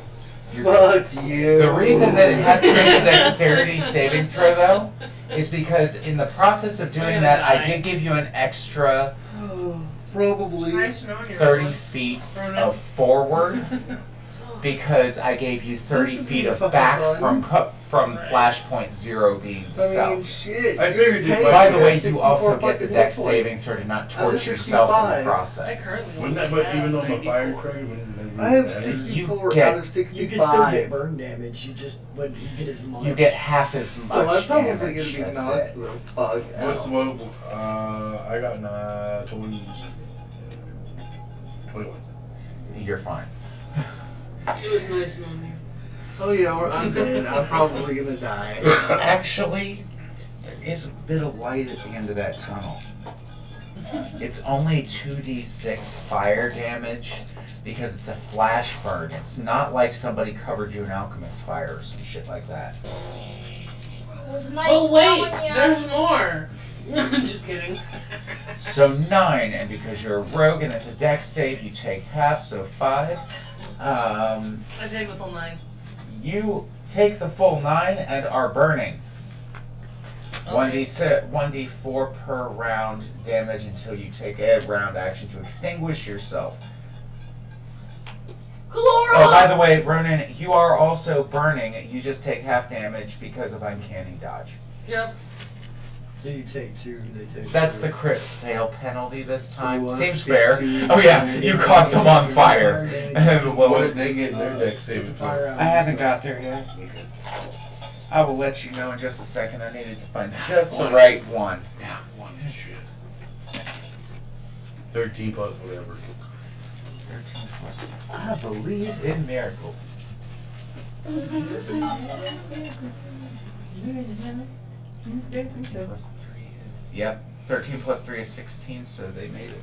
Fuck you. the reason that it has to make a dexterity saving throw though is because in the process of doing that, I did give you an extra Probably. Nice knowing you. 30 feet of forward because I gave you 30 This is feet gonna of be back fucking from flashpoint 0 being the I mean, south. shit. I figured Tank you By the has way, you 64 also get the fucking dex hit points. saving throw to not Out of torture yourself in the 65. I process. currently Wouldn't that, only but even though I'm a 94. fire trader, wouldn't I have matter? 64 get- out of You can still 65. get burn damage. You just wouldn't get as much. You get half as much So I'm probably damage. gonna be That's knocked it. the fuck What's out. what? I got 21. You're fine. It was nice knowing you. Oh yeah, I'm dead. I'm probably gonna die. Actually, there is a bit of light at the end of that tunnel. It's only 2d6 fire damage because it's a flash burn. It's not like somebody covered you in alchemist fire or some shit like that. It was nice Oh wait, knowing ya. there's more. Just kidding. So 9, and because you're a rogue and it's a dex save, you take half, so 5. I take the full 9. You take the full 9 and are burning. Okay. 1d4 per round damage until you take a round action to extinguish yourself. Chlora! Oh, by the way, Ronan, you are also burning. You just take half damage because of uncanny dodge. Yep. So you take 2, they take That's 2. the crit fail penalty this time. One, Seems take fair. 2, Oh yeah, you caught them on fire. What did they get in their deck saving throw? I haven't got there yet. I will let you know in just a second. I needed to find just the right one. Yeah, 1 is shit. 13 plus whatever. 13 plus. I believe in miracles. 13 plus 3 is. Yep. 13 plus 3 is 16, so they made it.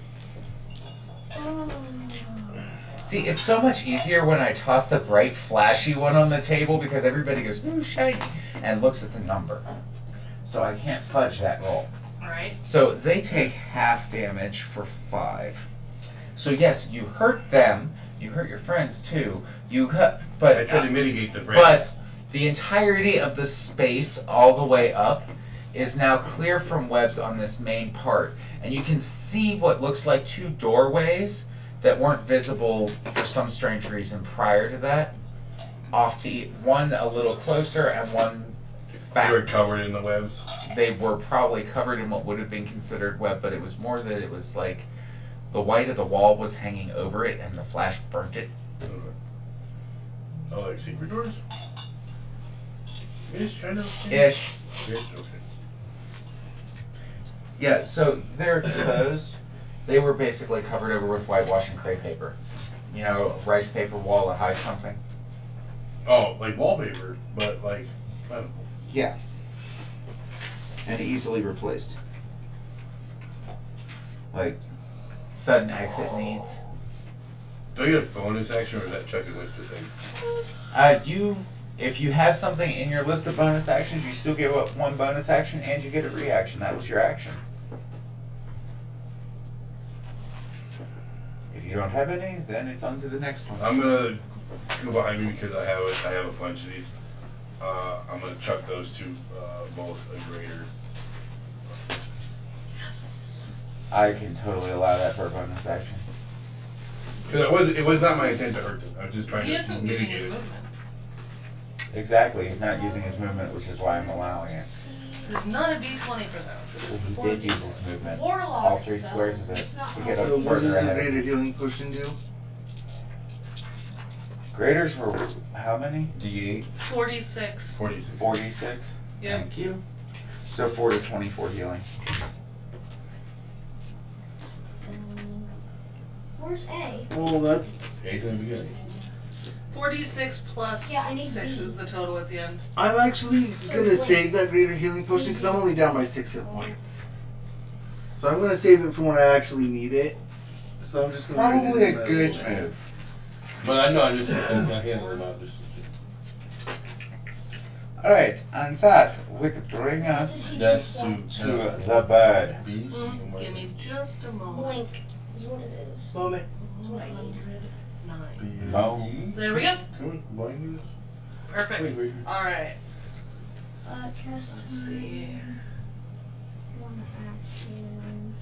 See, it's so much easier when I toss the bright, flashy one on the table because everybody goes, ooh, shiny, and looks at the number. So I can't fudge that roll. Alright. So they take half damage for 5. So yes, you hurt them, you hurt your friends too. You cut, but I try to mitigate the but risk. the entirety of the space all the way up is now clear from webs on this main part, and you can see what looks like 2 doorways that weren't visible for some strange reason prior to that. Off to one a little closer and one back. They were covered in the webs. They were probably covered in what would have been considered web, but it was more that it was like the white of the wall was hanging over it and the flash burnt it. Oh, like secret doors? Ish, kind of? Ish. Ish, okay. Yeah, so they're exposed. They were basically covered over with whitewash and crepe paper. You know, rice paper wall that hides something. Oh, like wallpaper, but like, I don't know. Yeah. And easily replaced. Like, sudden exit needs. Do I get a bonus action or is that Chuck and Whisper thing? If you have something in your list of bonus actions, you still get 1 bonus action and you get a reaction. That was your action. If you don't have any, then it's on to the next one. I'm gonna go behind me because I have a bunch of these. I'm gonna chuck those two, both a greater. I can totally allow that for a bonus action. Because it was not my intent to hurt them. I was just trying He to isn't using mitigate his it. movement. Exactly, he's not using his movement, which is why I'm allowing it. There's not a d20 for that. So he did use his movement. Warlocks, All 3 though. squares of it It's not to get So up what does further the ahead. greater healing potion do? Graders were how many? D8. 46. 46. 46? Yep. Thank you. So 4 to 24 healing. Where's A? Well, that's 8 in the beginning. 46 plus Yeah, I need 6 B. is the total at the end. I'm actually gonna save that greater healing potion because I'm only down by 6 hit points. So I'm gonna save it for when I actually need it. So I'm just gonna write it Probably in a my- good move. But I know I just can't handle them out. Alright, and that would bring us That's to the bird. B. Give me just a moment. Blink is what it is. Moment. That's what I need. 9. Mo. There we go. Come on, blind this. Perfect. Wait. Alright. Cast Let's see. one action.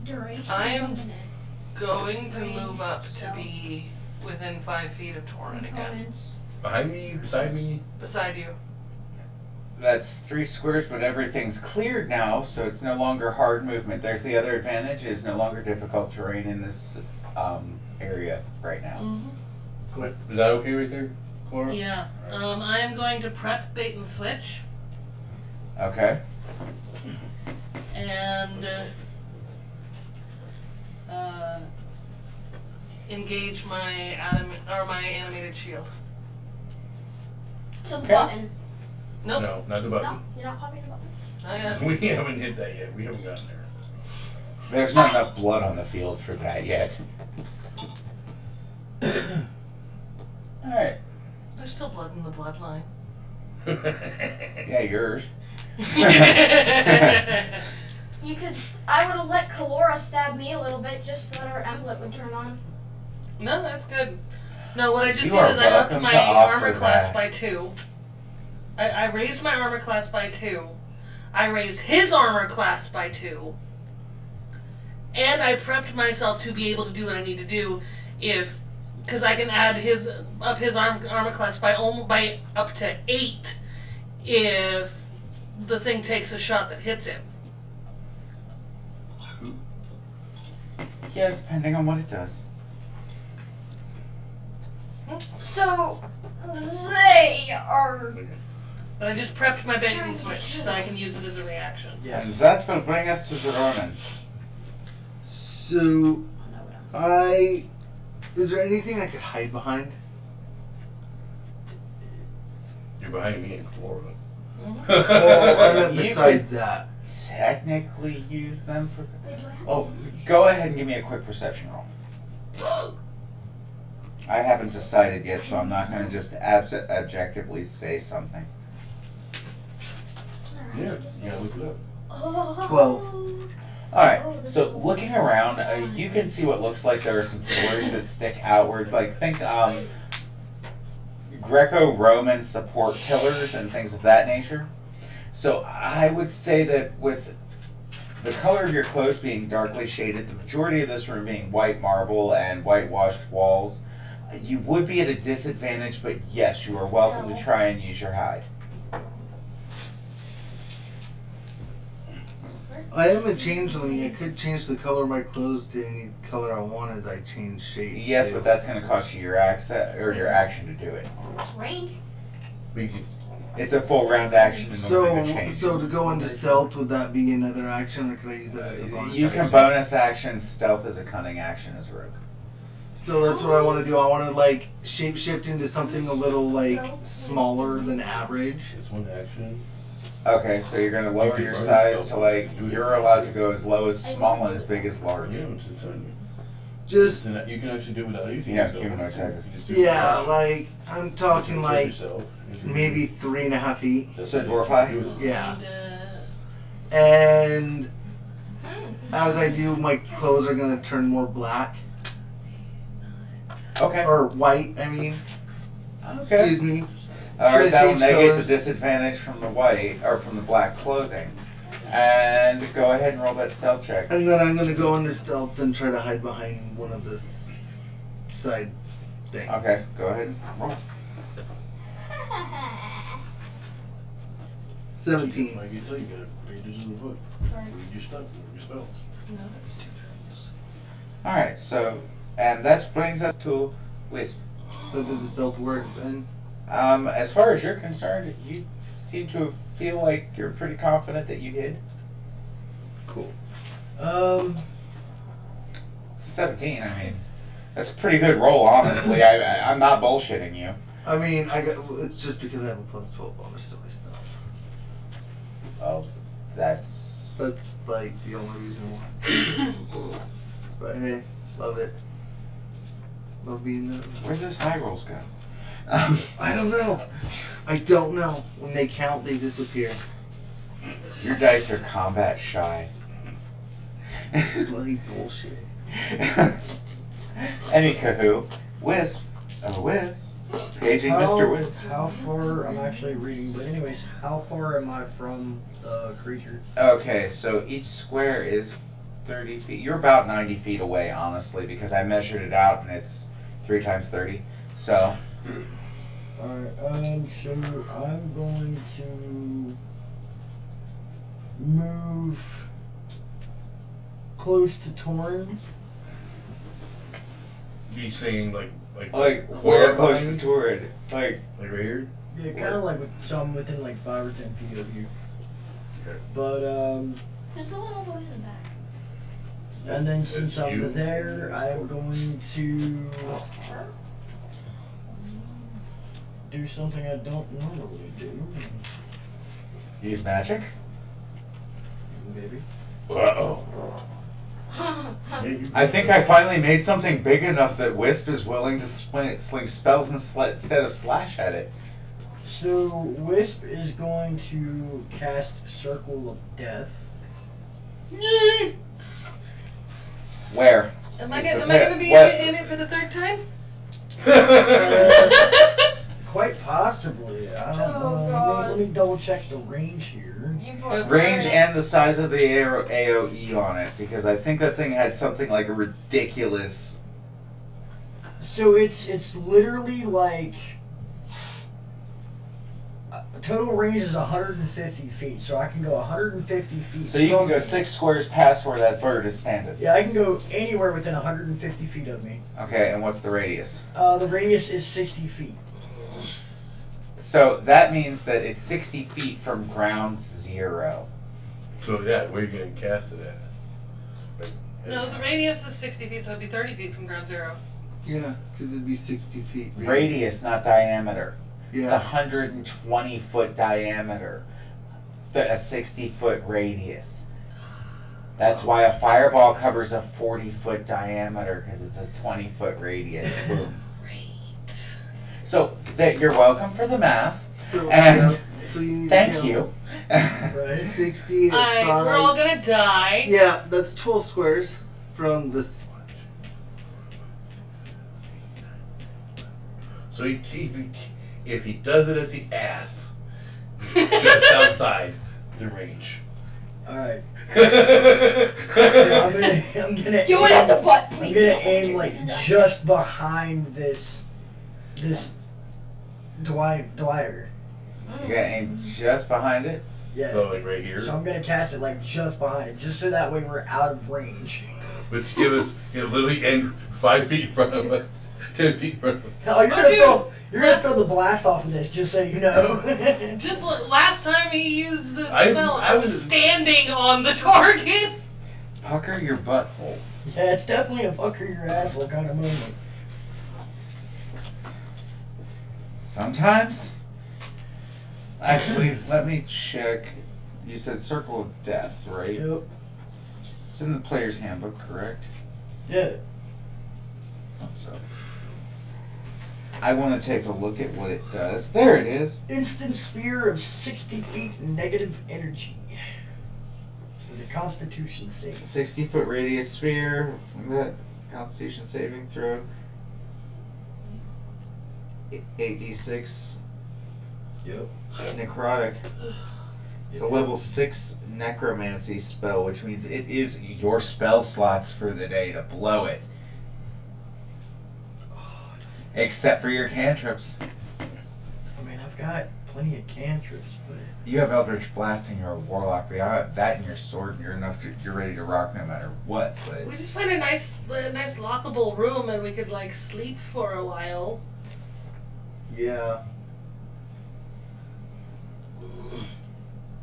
Duration. I am 1 minute. Going to move up to be within 5 feet of Torment again. Components. Behind me, beside me. Beside you. That's 3 squares, but everything's cleared now, so it's no longer hard movement. There's the other advantage, is no longer difficult terrain in this area right now. Mm-hmm. Is that okay right there, Cora? Yeah. I am going to prep bait and switch Okay. and engage my animated shield. To the Okay. button. Nope. No, not the No, button. you're not popping the button. Not yet. We haven't hit that yet. We haven't gotten there. There's not enough blood on the field for that yet. Alright. There's still blood in the bloodline. Yeah, yours. You could. I would have let Kalora stab me a little bit just so that her emblem would turn on. No, that's good. No, what I just You did are is I upped welcome my to offer armor class that. by 2. I raised my armor class by 2. I raised his armor class by 2. And I prepped myself to be able to do what I need to do because I can add his armor class by up to 8 if the thing takes a shot that hits him. Yeah, depending on what it does. So they are. But I just prepped my bait and switch so I can use it as a reaction. And that will bring us to Zeronin. So, is there anything I could hide behind? You're behind me in Florida. Well, I meant You besides that. Technically use them for... Oh, go ahead and give me a quick perception roll. I haven't decided yet, so I'm not going to just objectively say something. Yeah, you gotta look it up. 12. Alright, so looking around, you can see what looks like there are some pillars that stick outward. Like, think Greco-Roman support pillars and things of that nature. So I would say that with the color of your clothes being darkly shaded, the majority of this room being white marble and whitewashed walls, you would be at a disadvantage, but yes, you are welcome to try and use your hide. I am a changeling. I could change the color of my clothes to any color I want as I change shape. Yes, but that's going to cost you your access or your action to do it. Range. It's a full round action in order to change. So to go into stealth, would that be another action, or could I use that as a bonus You action? can bonus action stealth as a cunning action as a rogue. So that's what I want to do. I want to like shapeshift into something a little like smaller than average. It's one action. Okay, so you're going to lower your size to like, you're allowed to go as low as small and as big as large. Yeah, it's on you. Just You can actually do it without using You have yourself. humanoid sizes. You just do it yeah, without- like I'm talking you like yourself. maybe 3.5 feet. So dwarf high? Yeah, And, and as I do, my clothes are gonna turn more black Okay. or white. I mean, Okay. excuse me. Alright, gonna that'll change negate colors. the disadvantage from the white, or from the black clothing. And go ahead and roll that stealth check. And then I'm gonna go into stealth and try to hide behind one of the side things. Okay, go ahead and roll. 17. Like you tell you gotta pages in the book. Read your stuff, your spells. no, that's 2 turns. Alright, so, and that brings us to Wisp. So did the stealth work then? As far as you're concerned, you seem to feel like you're pretty confident that you hid. Cool. It's a 17, I mean, that's a pretty good roll, honestly. I'm not bullshitting you. I mean, it's just because I have a plus 12 bonus to my stuff. Oh, that's... That's like the only reason why. But hey, love it. Love being there. Where'd those high rolls go? I don't know. I don't know. When they count, they disappear. Your dice are combat shy. Bloody bullshit. Any kahoo. Wisp. Oh, Wisp. Paging Mr. Wisp. How far, I'm actually reading, but anyways, how far am I from the creature? Okay, so each square is 30 feet. You're about 90 feet away, honestly, because I measured it out and it's 3 times 30. So, Alright, so I'm going to move close to Torrens. You saying like where close to Torrid? Like right here? Yeah, kind of like some within like 5 or 10 feet of you. Okay. But, There's the one all the way in the back. and then since That's you. I'm there, I'm going to do something I don't normally do. use magic? Maybe. Uh-oh. Yeah, you- I think I finally made something big enough that Wisp is willing to sling spells instead of slash at it. So, Wisp is going to cast Circle of Death. Where? Am I Is gonna, the am I pit? gonna be What? in it for the third time? Quite possibly. I don't Oh, know. God. Let me double check the range here. Range and the size of the AOE on it, because I think that thing had something like a ridiculous. So it's literally like total range is 150 feet. So I can go 150 feet. So you can from go me. 6 squares past where that bird is standing. Yeah, I can go anywhere within 150 feet of me. Okay, and what's the radius? The radius is 60 feet. So that means that it's 60 feet from ground zero. So yeah, where are you gonna cast it at? Like, No, the radius is 60 feet, so it'd be 30 feet from ground zero. Yeah, because it'd be 60 feet. Radius, not diameter. It's Yeah. 120 foot diameter. A 60 foot radius. That's why a fireball covers a 40 foot diameter, because it's a 20 foot radius. Boom. So that you're welcome for the math. So, And so you need thank to count you. Right? 60 and We're all 5. gonna die. Yeah, that's 12 squares from this. so if he does it at the ass, just outside the range. All right. Yeah, I'm gonna Do it at the butt, please. I'm gonna aim like just behind this Dwyer. You're gonna aim just behind it. Yeah. So like right here. So I'm gonna cast it like just behind it, just so that way we're out of range. Which give us, literally end 5 feet in front of us, 10 feet in front of us. Oh, you're gonna throw the blast off of this, just so you know. Just last time he used this I spell, I was was- standing on the target. Pucker your butthole. Yeah, it's definitely a pucker your asshole kind of moment. Sometimes. Actually, let me check. You said Circle of Death, right? Yep. It's in the player's handbook, correct? Yeah. So I want to take a look at what it does. There it is. Instant sphere of 60 feet negative energy. With a Constitution save. 60-foot radius sphere from that Constitution saving throw. 8d6 Yep. necrotic. It's a level 6 necromancy spell, which means it is your spell slots for the day to blow it. Except for your cantrips. I mean, I've got plenty of cantrips, but You have Eldritch Blast and you're a warlock, but you have that in your sword and you're ready to rock no matter what. But We just find a nice lockable room and we could like sleep for a while. Yeah.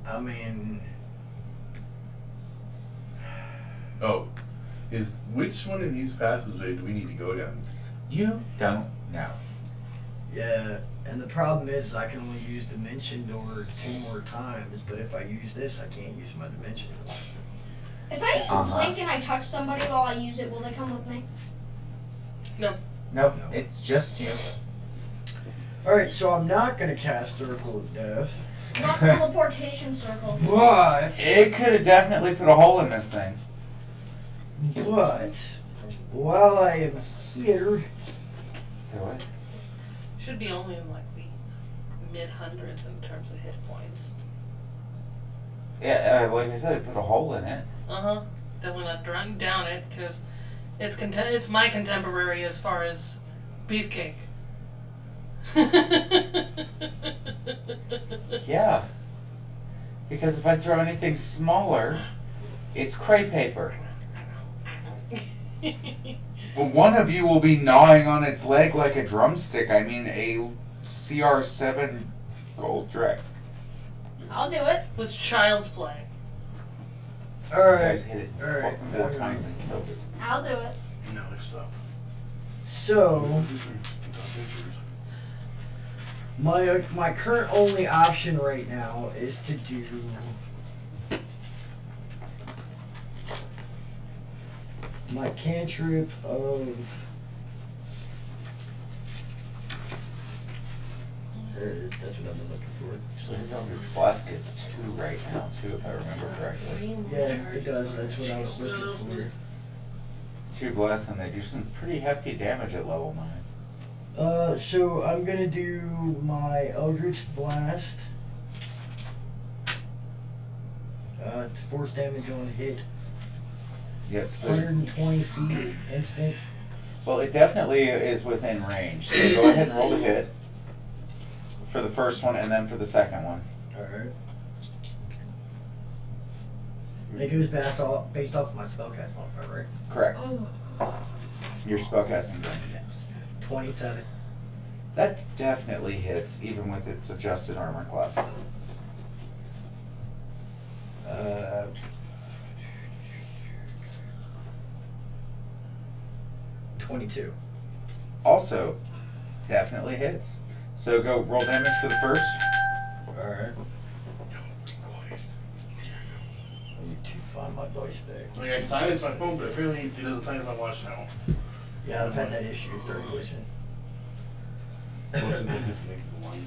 I mean, Oh, which one of these pathways do we need to go down? you don't know. yeah. And the problem is, I can only use Dimension Door 2 more times, but if I use this, I can't use my Dimension Door. If I use Uh-huh. Blink and I touch somebody while I use it, will they come with me? Nope, No. it's just you. Alright, so I'm not gonna cast Circle of Death. Not teleportation circle. But, It could have definitely put a hole in this thing. while I am here, So what? Should be only in like the mid-hundreds in terms of hit points. Yeah, like I said, it put a hole in it. Uh-huh. Definitely not down it, because it's my contemporary as far as Beefcake. Yeah. Because if I throw anything smaller, it's crepe paper. But one of you will be gnawing on its leg like a drumstick. I mean, a CR7 gold drag. I'll do it. Was child's play. You alright, guys hit it Alright. 4 times and killed it. I'll do it. No, stop. so my current only option right now is to do my cantrip of There it is. That's what I've been looking for. So his Eldritch Blast gets 2 right now, too, if I remember correctly. Yeah, it does. That's what I was looking for. 2 blasts, and they do some pretty hefty damage at level 9. So I'm gonna do my Eldritch Blast. It's force damage on hit. Yep. So, 120 feet instant. well, it definitely is within range. So go ahead and roll the hit for the first one, and then for the second one. Alright. It goes based off my spellcast modifier, right? Correct. Your spellcasting bonus. 27. That definitely hits, even with its adjusted armor class. 22. Also, definitely hits. So go roll damage for the first. Alright. I need to find my dice back. Like I silenced my phone, but apparently it doesn't silence my watch now. Yeah, I've had that issue with third glitching. Once it disconnects the line to it,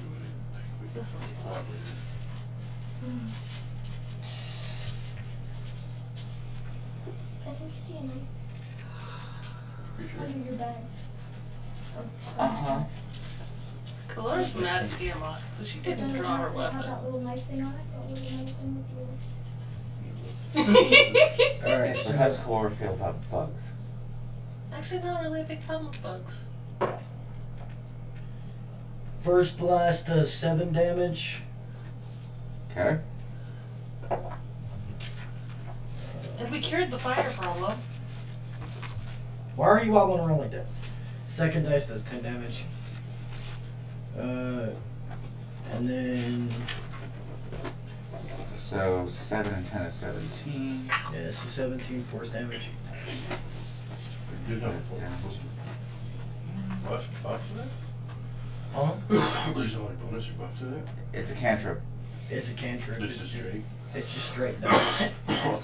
I think you see a knife pretty sure. under your bags. Uh-huh. Calora's mad at Tiamat, so she didn't draw her Have weapon. that little knife thing on it. That little knife thing with Alright, So so how's Calora feel about bugs? Actually, not really a big problem with bugs. first blast does 7 damage. Okay. And we cured the fire problem. Why are you wobbling around like that? Second dice does 10 damage. And then So 7 and 10 is 17. yeah, so 17 force damage. Good enough. Buff to that? Huh? There's no like bonus or buff to that? It's a cantrip. It's a cantrip. This is straight. It's just straight dice.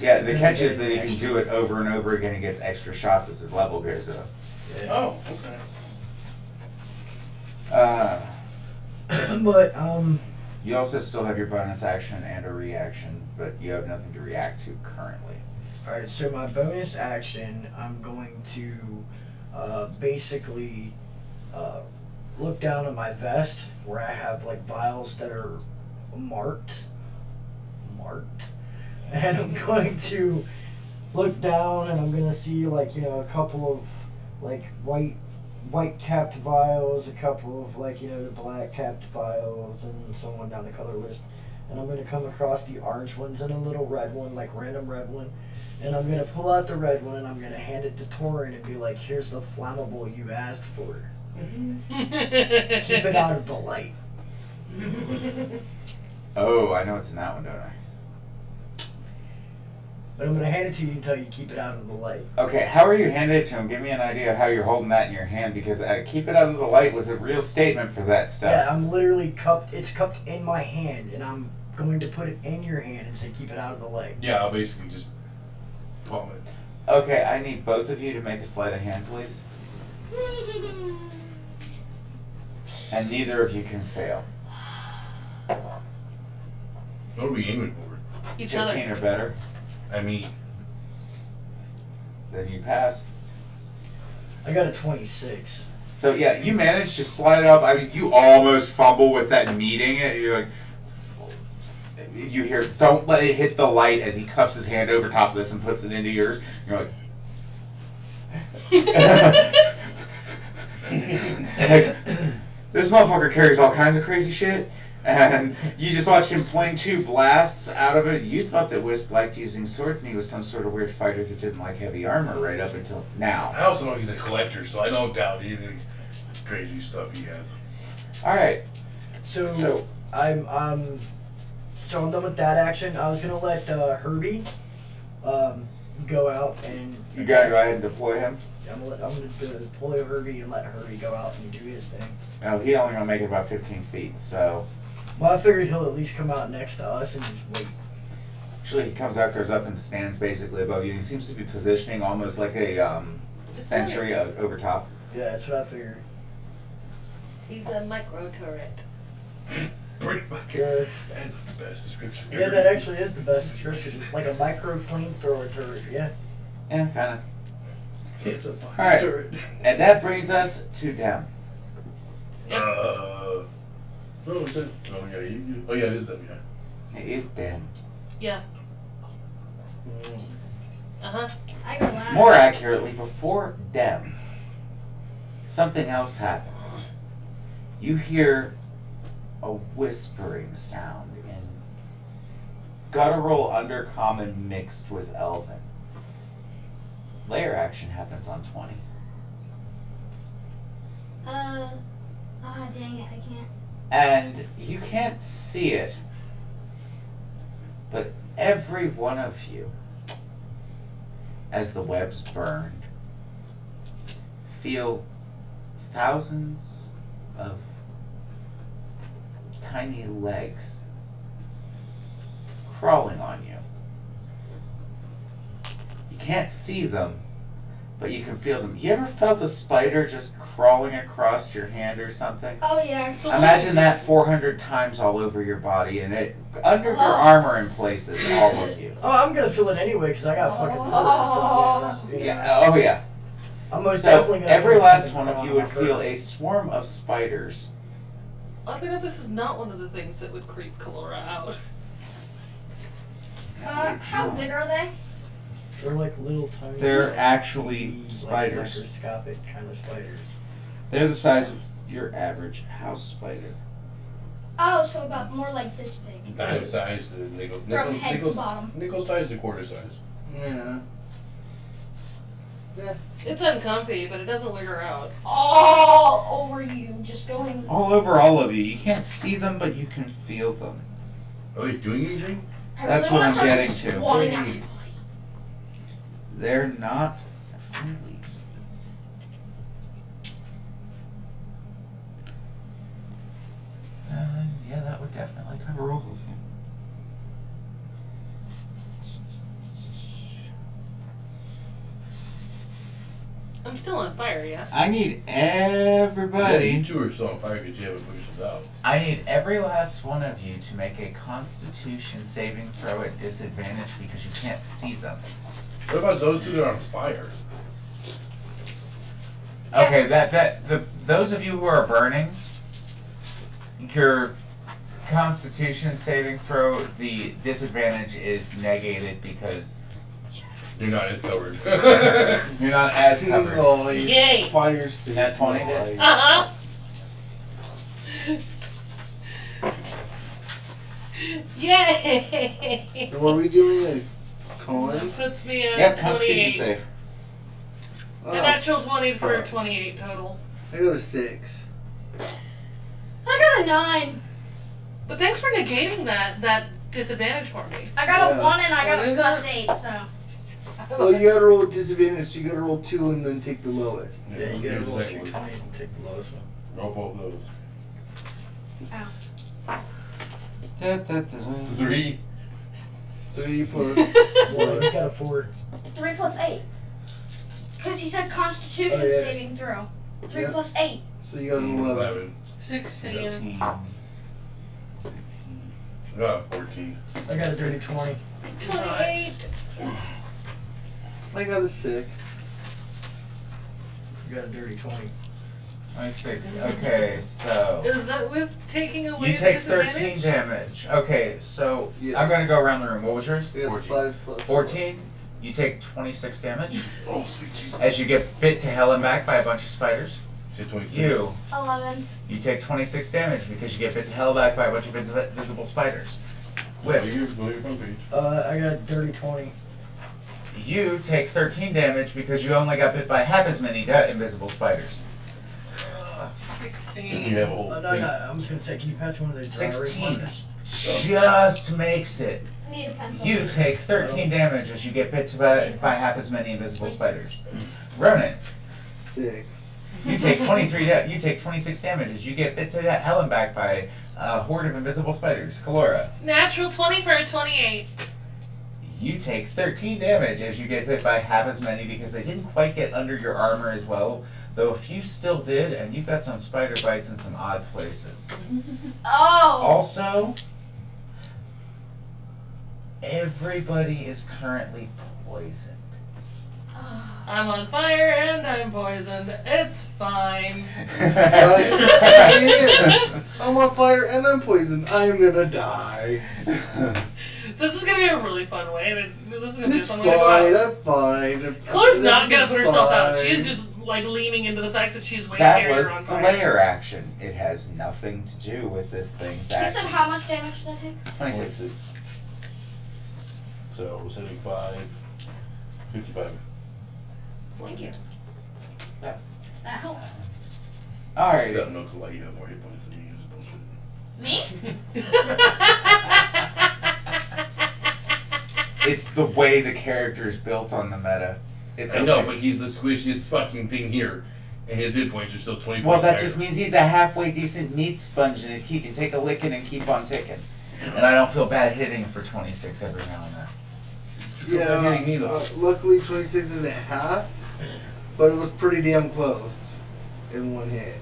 Yeah, the catch is that if you do it over and over again, he gets extra shots as his level goes up. Yeah. Oh, okay. But You also still have your bonus action and a reaction, but you have nothing to react to currently. alright, so my bonus action, I'm going to basically look down at my vest where I have like vials that are marked, and I'm going to look down and I'm gonna see like, you know, a couple of like white capped vials, a couple of like, you know, the black capped vials, and so on down the color list. And I'm gonna come across the orange ones and a little red one, like random red one. And I'm gonna pull out the red one and I'm gonna hand it to Torin and be like, here's the flammable you asked for. Keep it out of the light. Oh, I know it's in that one, don't I? But I'm gonna hand it to you until you keep it out of the light. Okay, how are you handing it to him? Give me an idea of how you're holding that in your hand, because keep it out of the light was a real statement for that stuff. Yeah, I'm literally cupped. It's cupped in my hand, and I'm going to put it in your hand and say, keep it out of the light. Yeah, I'll basically just palm it. Okay, I need both of you to make a sleight of hand, please. And neither of you can fail. What are we aiming for? Each 15 other. or better, I mean, then you pass. I got a 26. So yeah, you managed to slide it off. I mean, you almost fumble with that meeting it. You're like, you hear, "Don't let it hit the light," as he cups his hand over top of this and puts it into yours. You're like, like, this motherfucker carries all kinds of crazy shit. And you just watched him fling 2 blasts out of it. You thought that Wisp liked using swords and he was some sort of weird fighter that didn't like heavy armor right up until now. I also know he's a collector, so I don't doubt anything crazy stuff he has. Alright. So I'm done with that action. I was gonna let Herbie go out and You gotta go ahead and deploy him. I'm gonna deploy Herbie and let Herbie go out and do his thing. Well, he only gonna make it about 15 feet, so. Well, I figured he'll at least come out next to us and just wait. Actually, he comes out, goes up, and stands basically above you. He seems to be positioning almost like a sentry over top. Yeah, that's what I figured. He's a micro turret. Pretty much. Good. That's the best description. Yeah, that actually is the best description. Like a micro flamethrower turret, yeah. Yeah, kind of. It's a fire Alright. turret. And that brings us to them. Oh, is it? Oh, yeah, oh, yeah, it is them, yeah. It is them. Yeah. Uh-huh. I go last. More accurately, before them, something else happens. You hear a whispering sound in guttural undercommon mixed with elven. Layer action happens on 20. Dang it, I can't. And you can't see it, but every one of you, as the webs burned, feel thousands of tiny legs crawling on you. You can't see them, but you can feel them. You ever felt a spider just crawling across your hand or something? Oh yeah. Imagine that 400 times all over your body and it under your armor in places, all of you. Oh, I'm gonna feel it anyway because I got fucking fur. So, Yeah. Oh yeah. I'm most So definitely gonna every feel last something one of crawling you on would my feel fur. a swarm of spiders. Oddly enough, this is not one of the things that would creep Kalora out. How big are they? They're like little tiny. They're like, actually like spiders. microscopic kind of spiders. They're the size of your average house spider. Oh, so about more like this big. Dime size, the nickel. From head to bottom. Nickel size to quarter size. Yeah. Yeah. It's uncomfy, but it doesn't wiggle out. All over you, just going. All over all of you. You can't see them, but you can feel them. Are they doing anything? That's what I'm getting to. Swatting at my body. They're not friendlies. Yeah, that would definitely cover all of you. I'm still on fire, yeah? I need Yeah, everybody. you two are still on fire because you haven't put yourself out. I need every last one of you to make a Constitution saving throw at disadvantage because you can't see them. What about those two that are on fire? Okay, those of you who are burning, your Constitution saving throw, the disadvantage is negated because You're not as covered. you're not as covered. Oh, Yay. fire save. That 20 did. Uh-huh. Yay! And what are we doing? A con? Puts me at Yep, Constitution 28. save. Oh, A natural 20 for Oh. 28 total. I got a 6. I got a 9. But thanks for negating that disadvantage for me. I got Yeah. a 1 and I got What a is plus it? 8, so. Well, you gotta roll a disadvantage, so you gotta roll 2 and then take the lowest. Yeah, you gotta roll Like 2 20s and take the lowest one. Roll both of those. Ow. 3. 3 plus Well, you what? got a 4. 3 plus 8. Because you said Constitution Oh, yeah. saving throw. 3 Yeah. plus 8. So you got an 11. 11. 16. 15. I got a 14. I got a dirty 20. 28. I got a 6. You got a dirty 20. 26. Okay, so Is that with taking away you the take disadvantage? 13 damage. Okay, so Yeah. I'm gonna go around the room. What was yours? I got 14. 5 plus 14. You take 26 damage Oh, sweet Jesus. as you get bit to hell and back by a bunch of spiders. Say 26. You 11. take 26 damage because you get bit to hell back by a bunch of invisible spiders. Go to Wisp, your front page. I got a dirty 20. you take 13 damage because you only got bit by half as many invisible spiders. 16. You have a whole No, thing. I'm just gonna say, can you pass one of those dry erase 16 markers? just makes it. Need a pencil. You take 13 damage as you get bit by half as many invisible spiders. Ronan, 6. you take you take 26 damage as you get bit to hell and back by a horde of invisible spiders. Kalora, Natural 20 for a 28. you take 13 damage as you get bit by half as many because they didn't quite get under your armor as well, Though a few still did, and you've got some spider bites in some odd places. Oh. Also, everybody is currently poisoned. I'm on fire and I'm poisoned. It's fine. I'm on fire and I'm poisoned. I'm gonna die. This is gonna be a really fun way. This is gonna be a It's fun fine. way to go out. I'm fine. Chloe's not gonna put herself out. fine. She's just like leaning into the fact that she's way That scarier was on the fire. layer action. It has nothing to do with this thing's You action. said how much damage did I take? 26. So 75, 55. Thank you. Yes. That helps. I Alright. don't know why you have more hit points than me. It's bullshit. Me? It's the way the character is built on the meta. It's I know, okay. but he's the squishiest fucking thing here, and his hit points are still 20 Well, points that higher. just means he's a halfway decent meat sponge, and he can take a licking and keep on ticking. And I don't feel bad hitting him for 26 every now and then. Not hitting me, though. Luckily 26 isn't half, but it was pretty damn close in one hit.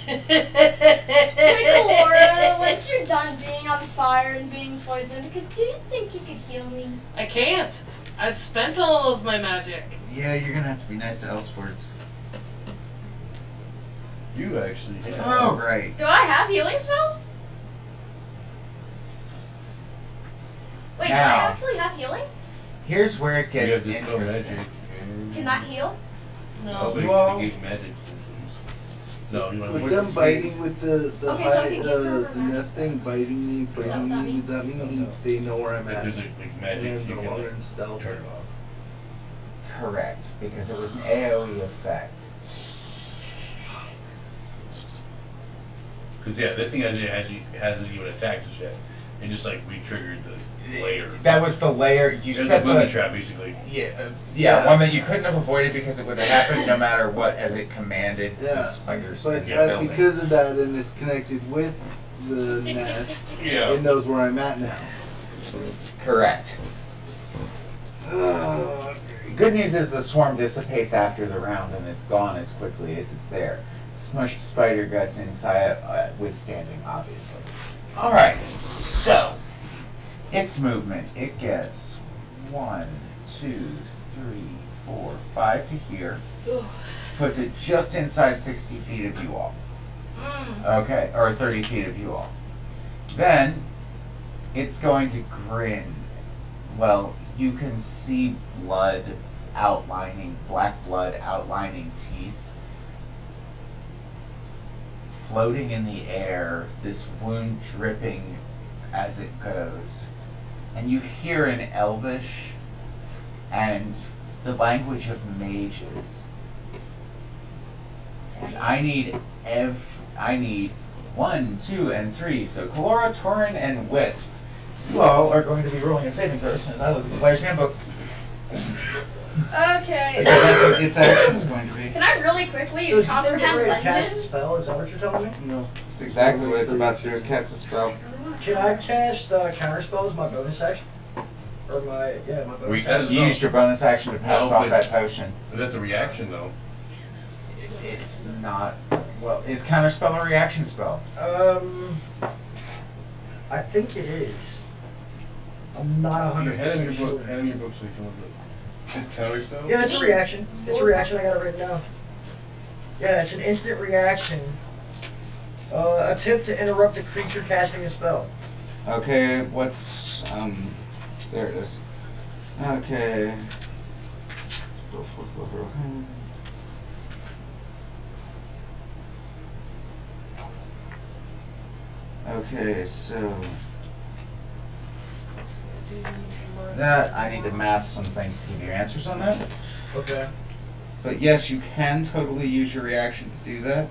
Hey, Laura, once you're done being on fire and being poisoned, do you think you could heal me? I can't. I've spent all of my magic. Yeah, you're gonna have to be nice to Elseworlds. You actually have. Oh, right. Do I have healing spells? Wait, can I Now. actually have healing? Here's where it You gets have dispel interesting. magic. And Can that heal? No. but You all- negate magic. No, you want With Let's them see. biting with the Okay, so I high, can give her the magic. nest thing biting me, that what that means? that means they know where I'm If at. there's like And magic, I'm you no can longer like, in stealth. turn it off. Correct, because it was an AoE effect. Because yeah, this thing hasn't even attacked us yet. It just like re-triggered the layer. That was the layer you It's set a booby the trap, basically. yeah, one that you couldn't have avoided because it would have happened no matter what, as it commanded the Yeah, spiders but in your building. because of that, and it's connected with the nest, Yeah. it knows where I'm at now. Correct. Good news is the swarm dissipates after the round and it's gone as quickly as it's there. Smushed spider guts inside, withstanding, obviously. Alright, so, its movement, it gets 1, 2, 3, 4, 5 to here. Puts it just inside 60 feet of you all. Okay, or 30 feet of you all. Then, it's going to grin. Well, you can see blood outlining, black blood outlining teeth. Floating in the air, this wound dripping as it goes. And you hear in Elvish and the language of mages. And I need 1, 2, and 3. So Kalora, Torin, and Wisp. You all are going to be rolling a saving throw as soon as I look at the player's handbook. Okay. Because that's what its action is going to be. Can I really quickly So use is this getting comprehend ready to cast a legend? spell? Is that what you're telling me? No. That's exactly what it's about to do, is cast a spell. Can I cast counter spells my bonus action? Or my bonus We- action? You used your bonus action to pass No, off but- that potion. That's a reaction, though. It's not. Well, is counterspell a reaction spell? I think it is. I'm not You 100% hand him your sure. book. Hand him your book so you can look at it. Counter spell? Yeah, it's a reaction. It's a reaction. I got it written down. Yeah, it's an instant reaction. Attempt to interrupt a creature casting a spell. Okay, what's there it is. Okay. Go fourth level. Okay, so that I need to math some things to give you answers on that. Okay. But yes, you can totally use your reaction to do that.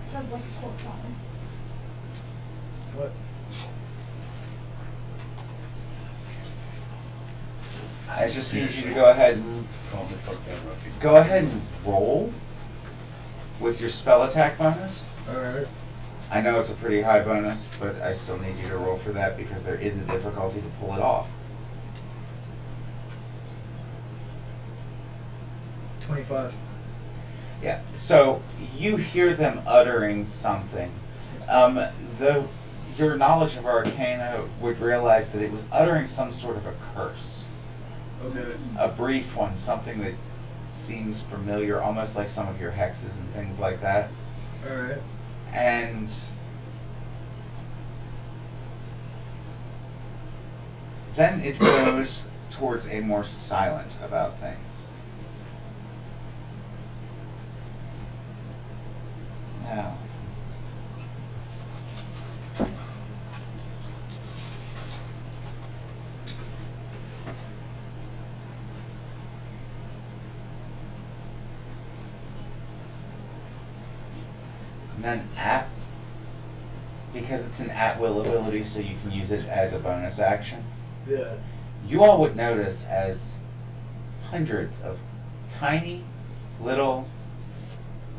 It's a like a court problem. What? I just need you to go ahead and Calm the fuck down, Rocky. go ahead and roll with your spell attack bonus. Alright. I know it's a pretty high bonus, but I still need you to roll for that because there is a difficulty to pull it off. 25. Yeah, so you hear them uttering something. Your knowledge of Arcana would realize that it was uttering some sort of a curse. Okay. A brief one, something that seems familiar, almost like some of your hexes and things like that. Alright. And then it goes towards a more silent about things. Now, and then because it's an at-will ability, so you can use it as a bonus action. Yeah. You all would notice as hundreds of tiny, little,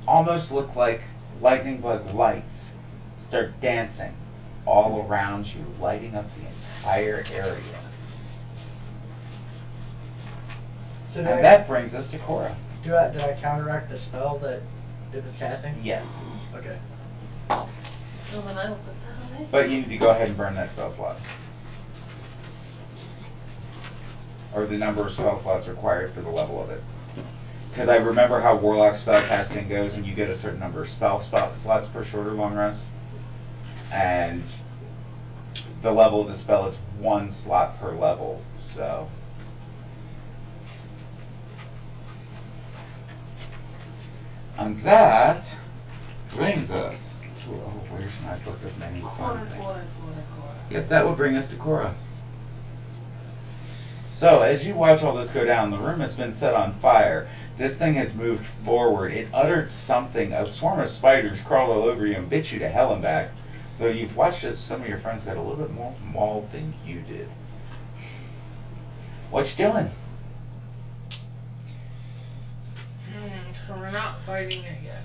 almost look like lightning bug lights start dancing all around you, lighting up the entire area. So And that brings us to Cora. did I counteract the spell that it was casting? Yes. Okay. Well, then I will put that away. But you need to go ahead and burn that spell slot. Or the number of spell slots required for the level of it. Because I remember how Warlock spellcasting goes, and you get a certain number of spell slots per short or long rest. And the level of the spell is 1 slot per level, so. And that brings us to, where's my book of many fun things? Yep, that would bring us to Cora. So, as you watch all this go down, the room has been set on fire. This thing has moved forward. It uttered something. A swarm of spiders crawled all over you and bit you to hell and back. Though you've watched as some of your friends got a little bit more mauled than you did. What you doing? So we're not fighting it yet.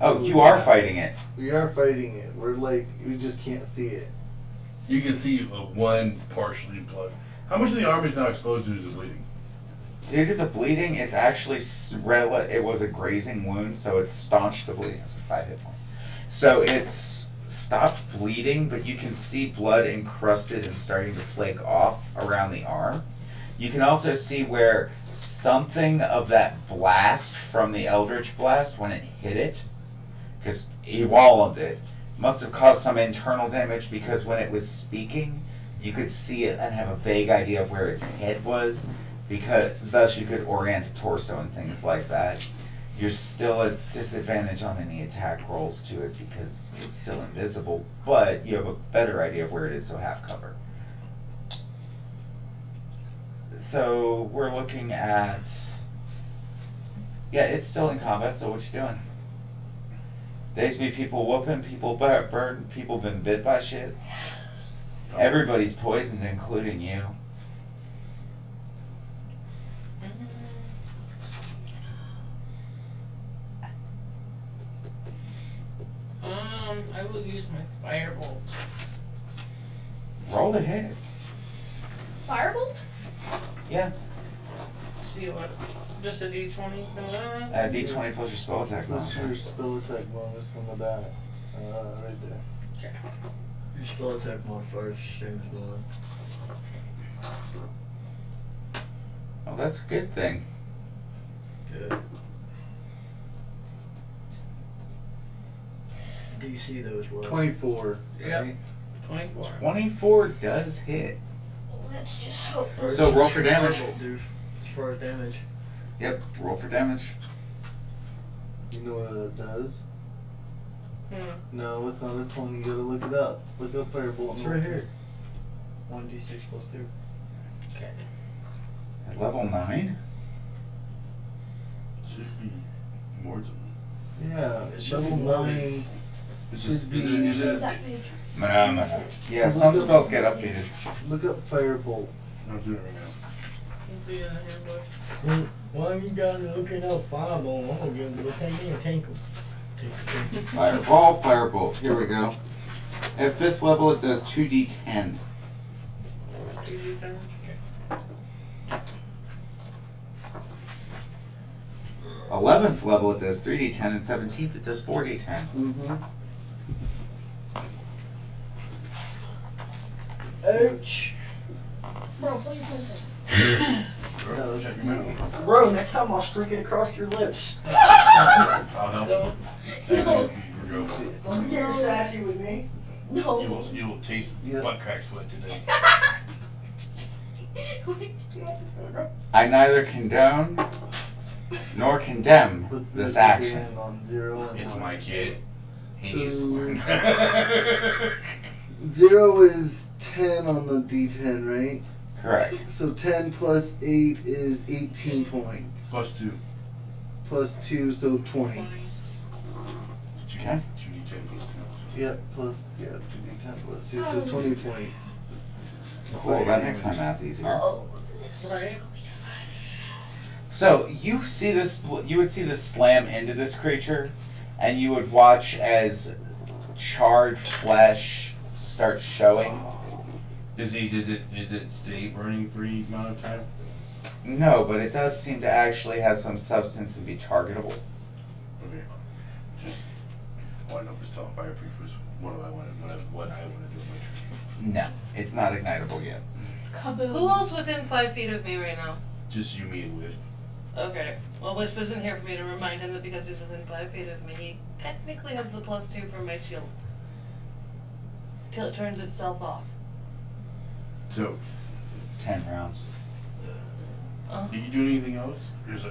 Oh, you are fighting it. We are fighting it. We're like, we just can't see it. You can see one partially blood. How much of the arm is now exposed due to the bleeding? Due to the bleeding, it's actually it was a grazing wound, so it staunched the bleeding. It was 5 hit points. So it's stopped bleeding, but you can see blood encrusted and starting to flake off around the arm. You can also see where something of that blast from the Eldritch Blast, when it hit it, because he wallowed it, must have caused some internal damage, because when it was speaking, you could see it and have a vague idea of where its head was, because thus you could orient a torso and things like that. You're still at disadvantage on any attack rolls to it because it's still invisible, but you have a better idea of where it is, so half cover. So we're looking at, yeah, it's still in combat, so what you doing? Days be people whooping, people burn, people been bit by shit. Everybody's poisoned, including you. I will use my firebolt. Roll the hit. Firebolt? Yeah. See what? Just a D20 for that? D20 plus your spell attack Plus bonus. your spell attack bonus on the back. Right there. Okay. Your spell attack modifier is the same as mine. Oh, that's a good thing. Good. DC though is low. 24. Yep. 24. 24 does hit. Let's just hope. So roll for damage. Do as far as damage. Yep, roll for damage. You know what that does? No. No, it's not a 20. You gotta look it up. Look up Firebolt. It's right here. 1d6 plus 2. Okay. At level 9? Should be more than Yeah, It should level be more 9 It's should just- be. Save that page. Yeah, some spells get updated. Look up Firebolt. I'm doing it right now. Be in the handbook. Why you guys looking up fireball? I'm gonna give him a take him. Fireball, firebolt. Here we go. At 5th level, it does 2d10. 2d10. 11th level, it does 3d10, and 17th, it does 4d10. Mm-hmm. Ouch. Bro, put your pants Check your mouth. Bro, next time I'll streak it across your lips. I'll help. No. Don't get sassy with me. in. No. You will taste butt crack sweat today. I neither condone nor condemn With this the action. hand on 0 and It's 1. my kid. So- He's 0 is 10 on the D10, right? Correct. So 10 plus 8 is 18 points. plus 2. Plus 2, so 20. Okay. 2d10 plus 2. Yep, plus, 2d10 plus 2, so 20 points. Cool, that makes my math easier. Oh, this is Right. really So you see this, you would see this slam into this creature, and you would watch as charred flesh starts showing. Does it stay burning for any amount of time? No, but it does seem to actually have some substance and be targetable. Okay. Just want to know if it's still fireproof was what I wanted to do with my tree. No, it's not ignitable yet. kaboom. Who else within 5 feet of me right now? Just you, me, and Wisp. Okay. Well, Wisp isn't here for me to remind him that because he's within 5 feet of me, he technically has the +2 from my shield. Till it turns itself off. So, 10 rounds. did you do anything else? Here's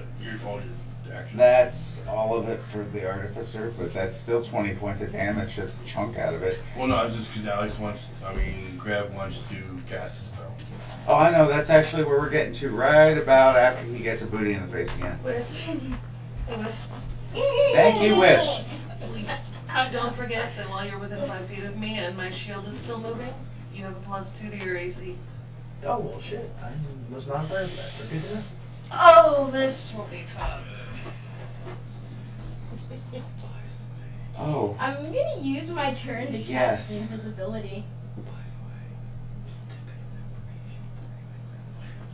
all your actions. That's all of it for the artificer, but that's still 20 points of damage. That's a chunk out of it. Well, no, it's just because Alex Grab wants to cast a spell. Oh, I know. That's actually where we're getting to right about after he gets a booty in the face again. Wisp. Wisp. Thank you, Wisp. Don't forget that while you're within 5 feet of me and my shield is still moving, you have a +2 to your AC. Oh, well, shit. I was not aware of that. Forget that. Oh, this will be fun. Oh. I'm gonna use my turn to Yes. cast invisibility.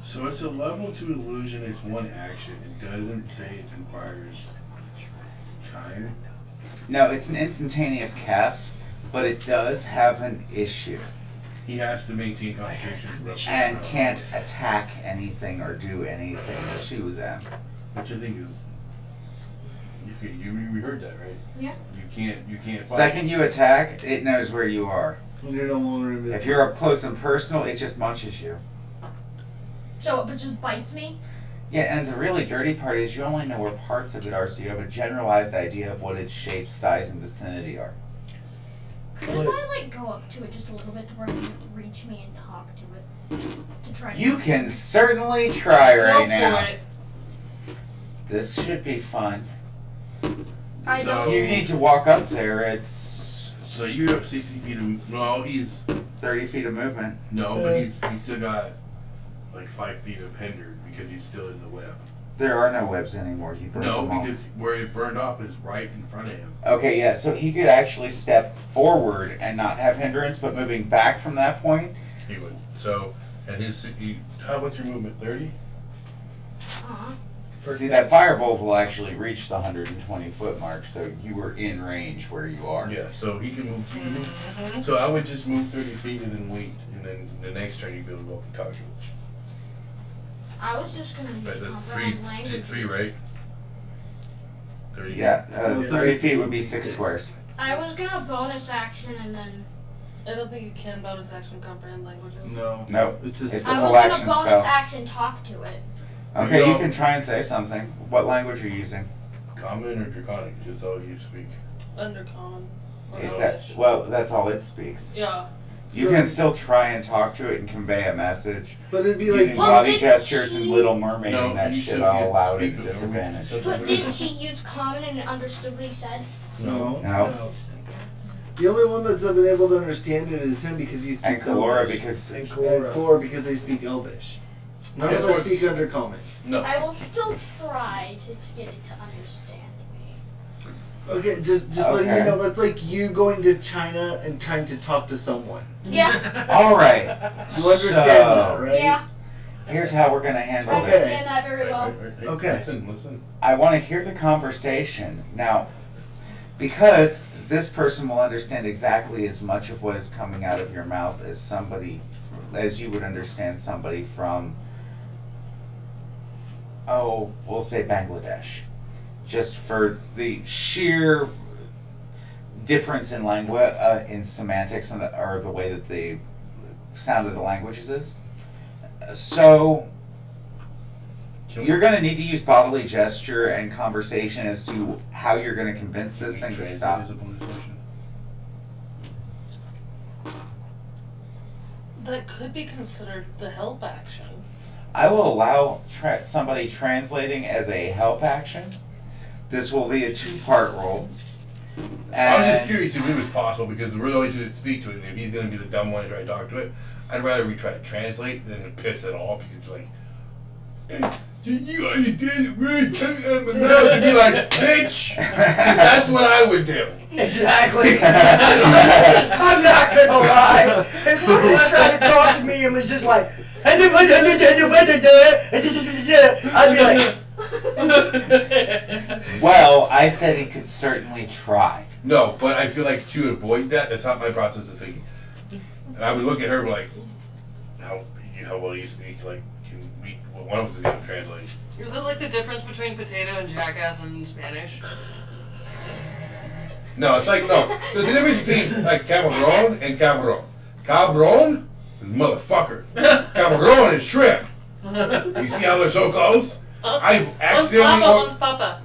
So it's a level 2 illusion. It's one action. It doesn't say it requires time. No, it's an instantaneous cast, but it does have an issue. He has to maintain concentration. And can't attack anything or do anything to them. Which I think is. You heard that, right? Yeah. You can't fight. Second you attack, it knows where you are. And you're no longer invisible. If you're up close and personal, it just munches you. So it just bites me? Yeah, and the really dirty part is you only know where parts of it are, so you have a generalized idea of what its shape, size, and vicinity are. Couldn't I go up to it just a little bit to where it can reach me and talk to it? To try to You can certainly try right Go now. for it. This should be fun. I So- don't. You need to walk up there. It's So you have 60 feet of. No, he's. 30 feet of movement. No, but he's still got like 5 feet of hindered because he's still in the web. There are no webs anymore. He burned No, them all. because where it burned off is right in front of him. Okay, yeah, so he could actually step forward and not have hindrance, but moving back from that point. He would. So, and how about your movement? 30? Uh-huh. See, that firebolt will actually reach the 120 foot mark, so you were in range where you are. Yeah, so he can move. So I would just move 30 feet and then wait. And then the next turn you'd be able to go up and talk to him. I was just gonna use But that's compromise language. three, right? 30. Yeah, 30 feet would be 6 squares. I was gonna bonus action and then I don't think you can bonus action comprehend languages. No. No, It's just. It's a I full was gonna action bonus spell. action talk to it. Okay, No. you can try and say something. What language are you using? Common or draconic? Just all you speak. Undercommon. Or That's Elvish. all it speaks. Yeah. You can still try and talk to it and convey a message. But it'd be Using like. Well, body didn't gestures and she- Little Mermaid No, and that you shit still all can't allowed speak at to a it. disadvantage. But didn't he use common and understood what he said? No. No. The only one that's been able to understand it is him because he And speaks Kalora Elvish. because And And Cora. Cora because they speak Elvish. None Yeah, of of us course. speak Undercommon. No. I will still try to get it to understand me. Okay, just letting you know, that's like you going to China and trying to talk to someone. Yeah. All right. You understand that, right? Yeah. Here's how we're gonna handle I Okay. this. understand that very well. Okay. Listen. I want to hear the conversation now, because this person will understand exactly as much of what is coming out of your mouth as you would understand somebody from, we'll say Bangladesh, just for the sheer difference in language, in semantics, or the way that the sound of the languages is. So you're going to need to use bodily gesture and conversation as to how you're going to convince this thing to stop. That could be considered the help action. I will allow somebody translating as a help action. This will be a 2-part roll. I was just curious if it was possible because we're the only two that speak to it, and if he's going to be the dumb one to try to talk to it, I'd rather we try to translate than to piss it off because like, hey, you understand the word coming out of my mouth? And be like, bitch! 'Cause that's what I would do. Exactly. I'm not gonna lie. If someone tried to talk to me and was just like, I'd be like, Well, I said he could certainly try. No, but I feel like to avoid that, that's not my process of thinking. And I would look at her like, how well do you speak? Like, one of us is going to translate. Is it like the difference between potato and jackass in Spanish? No, it's like, no. There's a difference between, like, cabron and cabron. Cabron is motherfucker. Cabron is shrimp. You see how they're so close? I accidentally... One's Papa.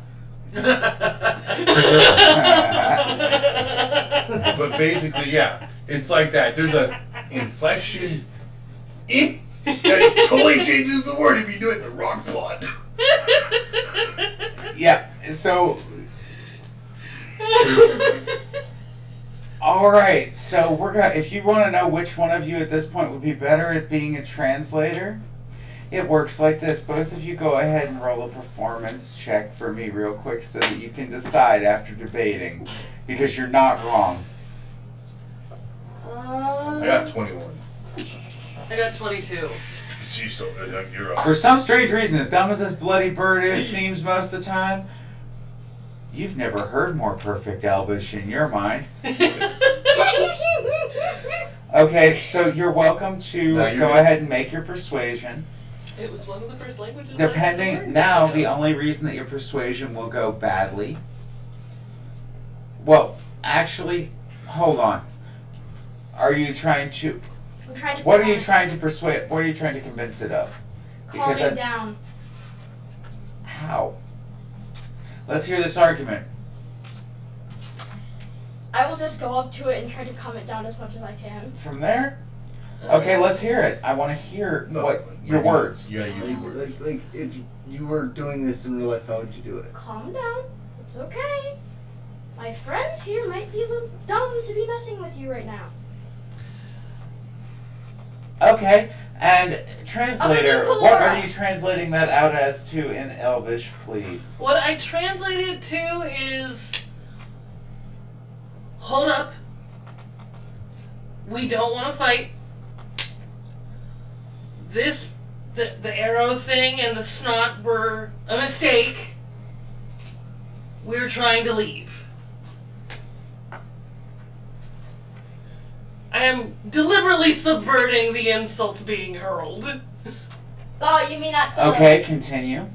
But basically, yeah. It's like that. There's a inflection that totally changes the word if you do it in the wrong spot. Yeah, so... Alright, so we're gonna, if you want to know which one of you at this point would be better at being a translator, it works like this. Both of you go ahead and roll a performance check for me real quick so that you can decide after debating, because you're not wrong. I got 21. I got 22. She's still, you're up. For some strange reason, as dumb as this bloody bird is, seems most of the time, you've never heard more perfect Elvish in your mind. Okay, so you're welcome to go ahead and make your persuasion. It was one of the first languages. Depending, now the only reason that your persuasion will go badly. Well, actually, hold on. Are you trying to? I'm trying to. What are you trying to persuade? What are you trying to convince it of? Calm me down. How? Let's hear this argument. I will just go up to it and try to calm it down as much as I can. From there? Okay, let's hear it. I want to hear your words. Yeah, you words. Like if you were doing this in real life, how would you do it? Calm down. It's okay. My friends here might be a little dumb to be messing with you right now. Okay, and translator, what are Kalora. you translating that out as to in Elvish, please? What I translated to is, hold up. We don't want to fight. The arrow thing and the snot were a mistake. We're trying to leave. I am deliberately subverting the insults being hurled. Oh, you mean at the... Okay, continue.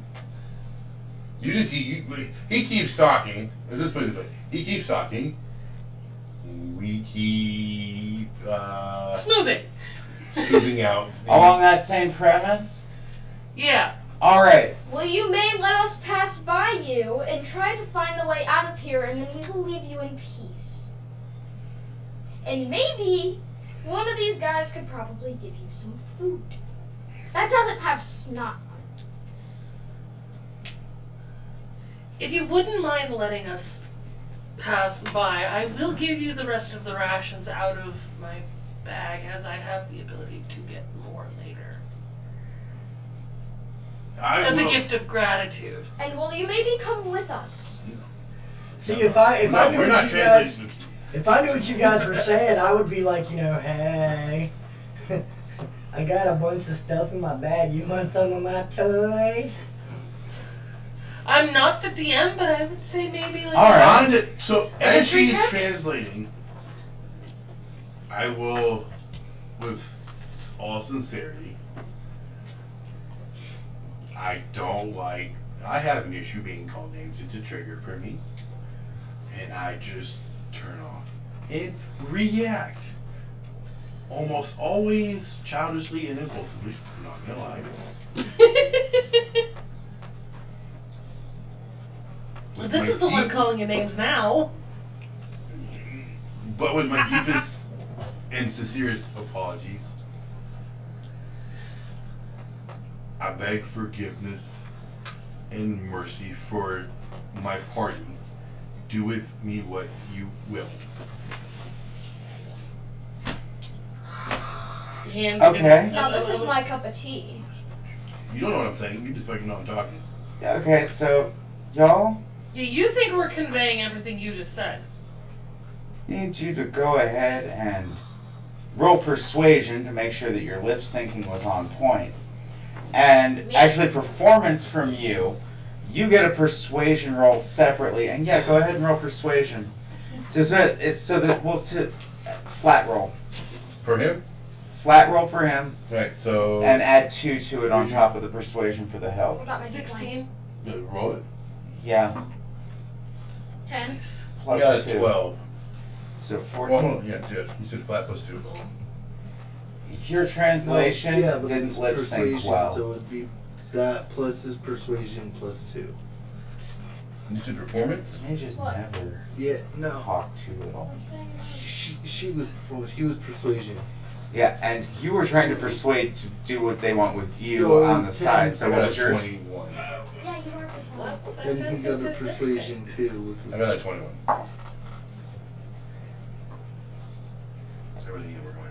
He keeps talking. Let's just put it this way. He keeps talking. We keep smoothing out. Along that same premise? Yeah. Alright. Well, you may let us pass by you and try to find the way out of here, and then we will leave you in peace. And maybe one of these guys could probably give you some food. That doesn't have snot on it. If you wouldn't mind letting us pass by, I will give you the rest of the rations out of my bag, as I have the ability to get more later. As a gift of gratitude. And will you maybe come with us? See, if I knew we're not what you guys, translating. if I knew what you guys were saying, I would be like, hey, I got a bunch of stuff in my bag. You want some of my toys? I'm not the DM, but I would say maybe like. All right. So as she's translating, I will, with all sincerity, I have an issue being called names. It's a trigger for me. And I just turn off and react. Almost always childishly and impulsively. I'm not gonna lie. With This my is the one deep- calling you names now. But with my deepest and sincerest apologies, I beg forgiveness and mercy for my party. Do with me what you will. Okay. Now this is my cup of tea. You don't know what I'm saying. You just fucking know I'm talking. Okay, so y'all Yeah, you think we're conveying everything you just said. need you to go ahead and roll persuasion to make sure that your lip syncing was on point. And actually performance from you, you get a persuasion roll separately. And yeah, go ahead and roll persuasion. It's so that we'll flat roll. For him? Flat roll for him. Right, so. And add 2 to it on top of the persuasion for the help. What about my 16. Roll it. Yeah. 10. Plus Yeah, 2. 12. So 14. Well, hold on. Yeah, good. You said flat plus 2. Your translation Well, yeah, but didn't it's lip sync persuasion, well. So it'd be that plus his persuasion plus 2. You said performance? You just never Yeah, no. talk to it all. She was performance. He was persuasion. Yeah, and you were trying to persuade to do what they want with you So it on was the 10. side. So I what got was a yours? 21. Yeah, you are percent. And he got a persuasion too, which I was. got a 21. Everything you work on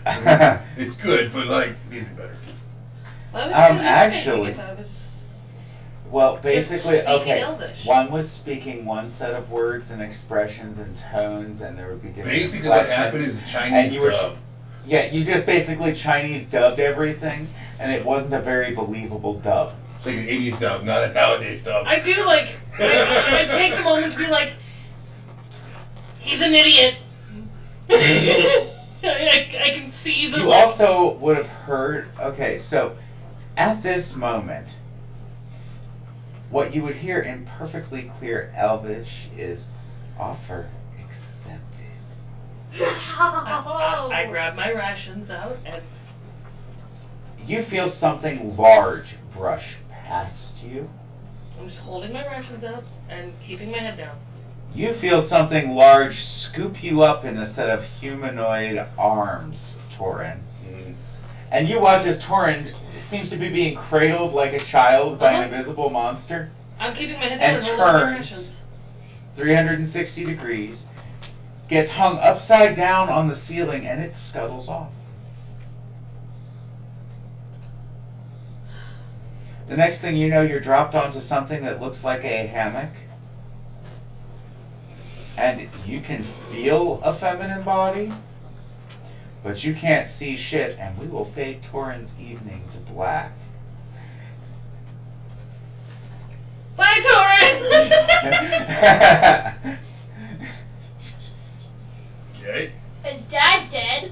my charisma. It's good, but like, it needs to be better. Why would Um, you be actually- if I was Well, basically, speaking okay. Elvish? One was speaking one set of words and expressions and tones, and there would be different. Basically, what inflections. happened is the And Chinese you were- dub. Yeah, you just basically Chinese dubbed everything, and it wasn't a very believable dub. It's like an 80s dub, not a nowadays dub. I do like. I take the moment to be like, he's an idiot. I can see the. You also would have heard. Okay, so at this moment, what you would hear in perfectly clear Elvish is offer accepted. I grab my rations out and You feel something large brush past you. I'm just holding my rations out and keeping my head down. You feel something large scoop you up in a set of humanoid arms, Torin. And you watch as Torin seems to be being cradled like a child by an invisible monster. I'm keeping my head down And and holding my turns rations. 360 degrees, gets hung upside down on the ceiling, and it scuttles off. The next thing you know, you're dropped onto something that looks like a hammock. And you can feel a feminine body, but you can't see shit, and we will fade Torin's evening to black. Bye, Torin! Okay. Is Dad dead?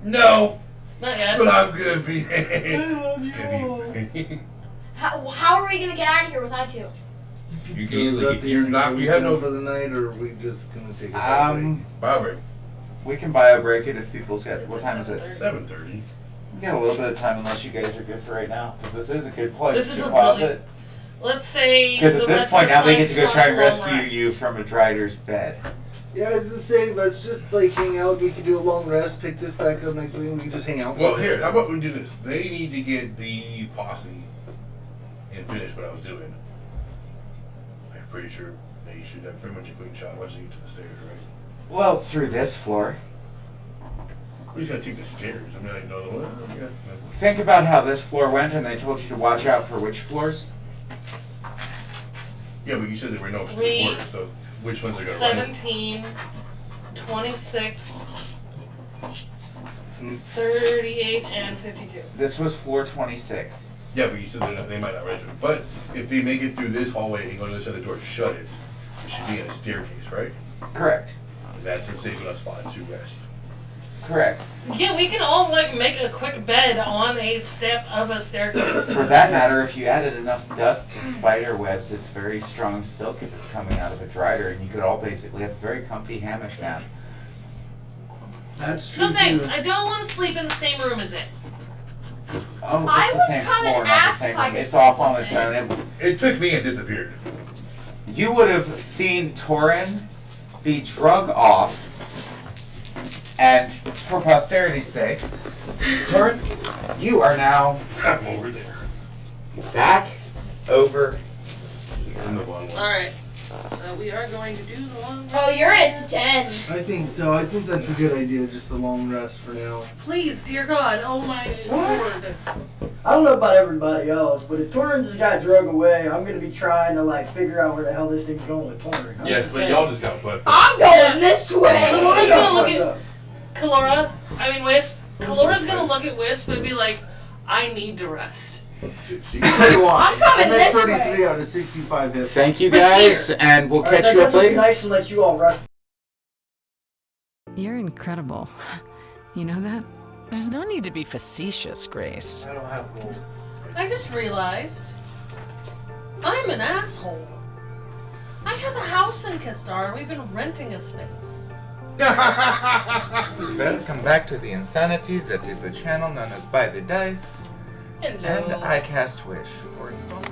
No, Not yet. but I'm gonna be. It's gonna be. How are we gonna get out of here without you? You can Is easily. that If the you're end? not. Are We have done no. for the night, or are we just gonna take a break? Bio break. We can bio break it if people's got. What time is it? 7:30. We got a little bit of time unless you guys are good for right now, because this is a good place This is to a pause really- it. Let's say. Because the at this rest point of now the they get to go flight try and slots rescue long rest. you from a Driders bed. Yeah, I was gonna say, let's just like hang out. We can do a long rest, pick this back up next week, and we can just hang out. Well, here. How about we do this? They need to get the posse and finish what I was doing. I'm pretty sure they should have pretty much a clean shot once they get to the stairs, right? Well, through this floor. We just gotta take the stairs. I mean, I know the one. Yeah. Think about how this floor went, and they told you to watch out for which floors. Yeah, but you said there were no 3, orders, so which ones are going to run? 17, 26, 38, and 52. This was floor 26. Yeah, but you said they might not register. But if they make it through this hallway and go to this other door, shut it. It should be in a staircase, right? Correct. And that's a safe enough spot to rest. Correct. Yeah, we can all like make a quick bed on a step of a staircase. For that matter, if you added enough dust to spider webs, it's very strong silk if it's coming out of a Drider, and you could all basically have a very comfy hammock nap. That's true. No thanks, too. I don't want to sleep in the same room as it. Oh, I it's the would same come and floor, not the ask same if I room. could It's off on sleep its with own. It took me and disappeared. You would have seen Torin be drug off, and for posterity's sake, Torin, you are now I'm over there. back over. I'm the one. Alright, so we are going to do the long rest. Oh, you're at 10. I think so. I think that's a good idea. Just a long rest for now. Please, dear God, oh my lord. I don't know about everybody else, but if Torin just got drug away, I'm gonna be trying to like figure out where the hell this thing's going with Torin. I'm Yes, just but saying. y'all just got fucked up. I'm going this way. Kalora's Got gonna look fucked at up. Wisp. Kalora's gonna look at Wisp and be like, I need to rest. She Tell you what, I'm coming I made this 33 way. out of 65 hit. Thank you But guys, here. and we'll All right, catch you up that would be later. nice to let you all rest. You're incredible. You know that? There's no need to be facetious, Grace. I don't have gold. I just realized I'm an asshole. I have a house in Kistar and we've been renting a space. Welcome back to the Insanities. That is the channel known as By the Dice. Hello. And I cast Wish for install.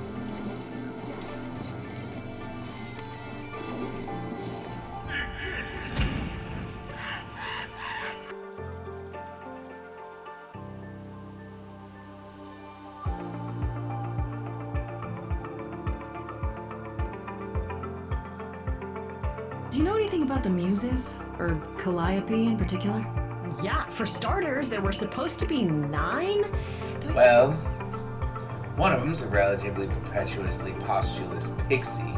Do you know anything about the Muses? Or Calliope in particular? Yeah, for starters, there were supposed to be 9? Well, one of them's a relatively perpetuously postulous pixie.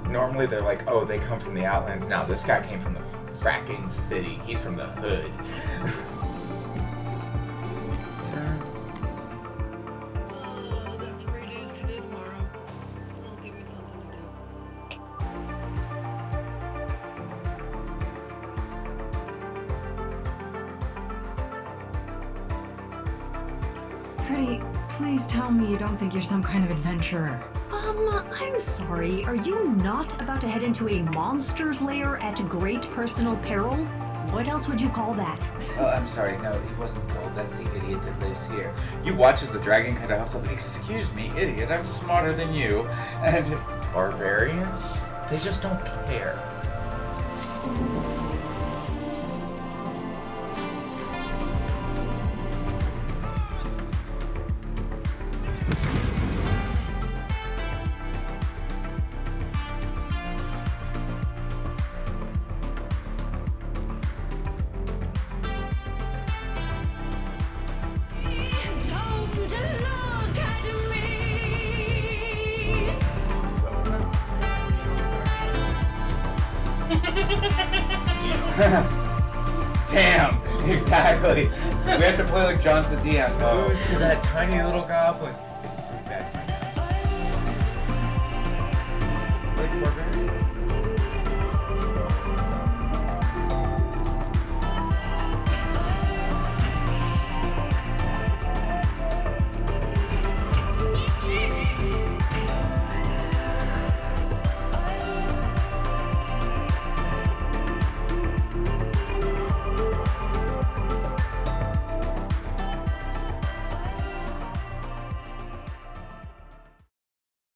Normally they're like, oh, they come from the Outlands. Now this guy came from the fracking city. He's from the hood. I've got 3 days to do tomorrow. It'll give me something to do. Freddie, please tell me you don't think you're some kind of adventurer. I'm sorry. Are you not about to head into a monster's lair at great personal peril? What else would you call that? Oh, I'm sorry. No, he wasn't gold. That's the idiot that lives here. You watch as the dragon kind of hops up. Excuse me, idiot. I'm smarter than you. And barbarian? They just don't care. Damn, exactly. We have to play like John's the DM. Lose to that tiny little goblin. It's pretty bad. Like barbarian.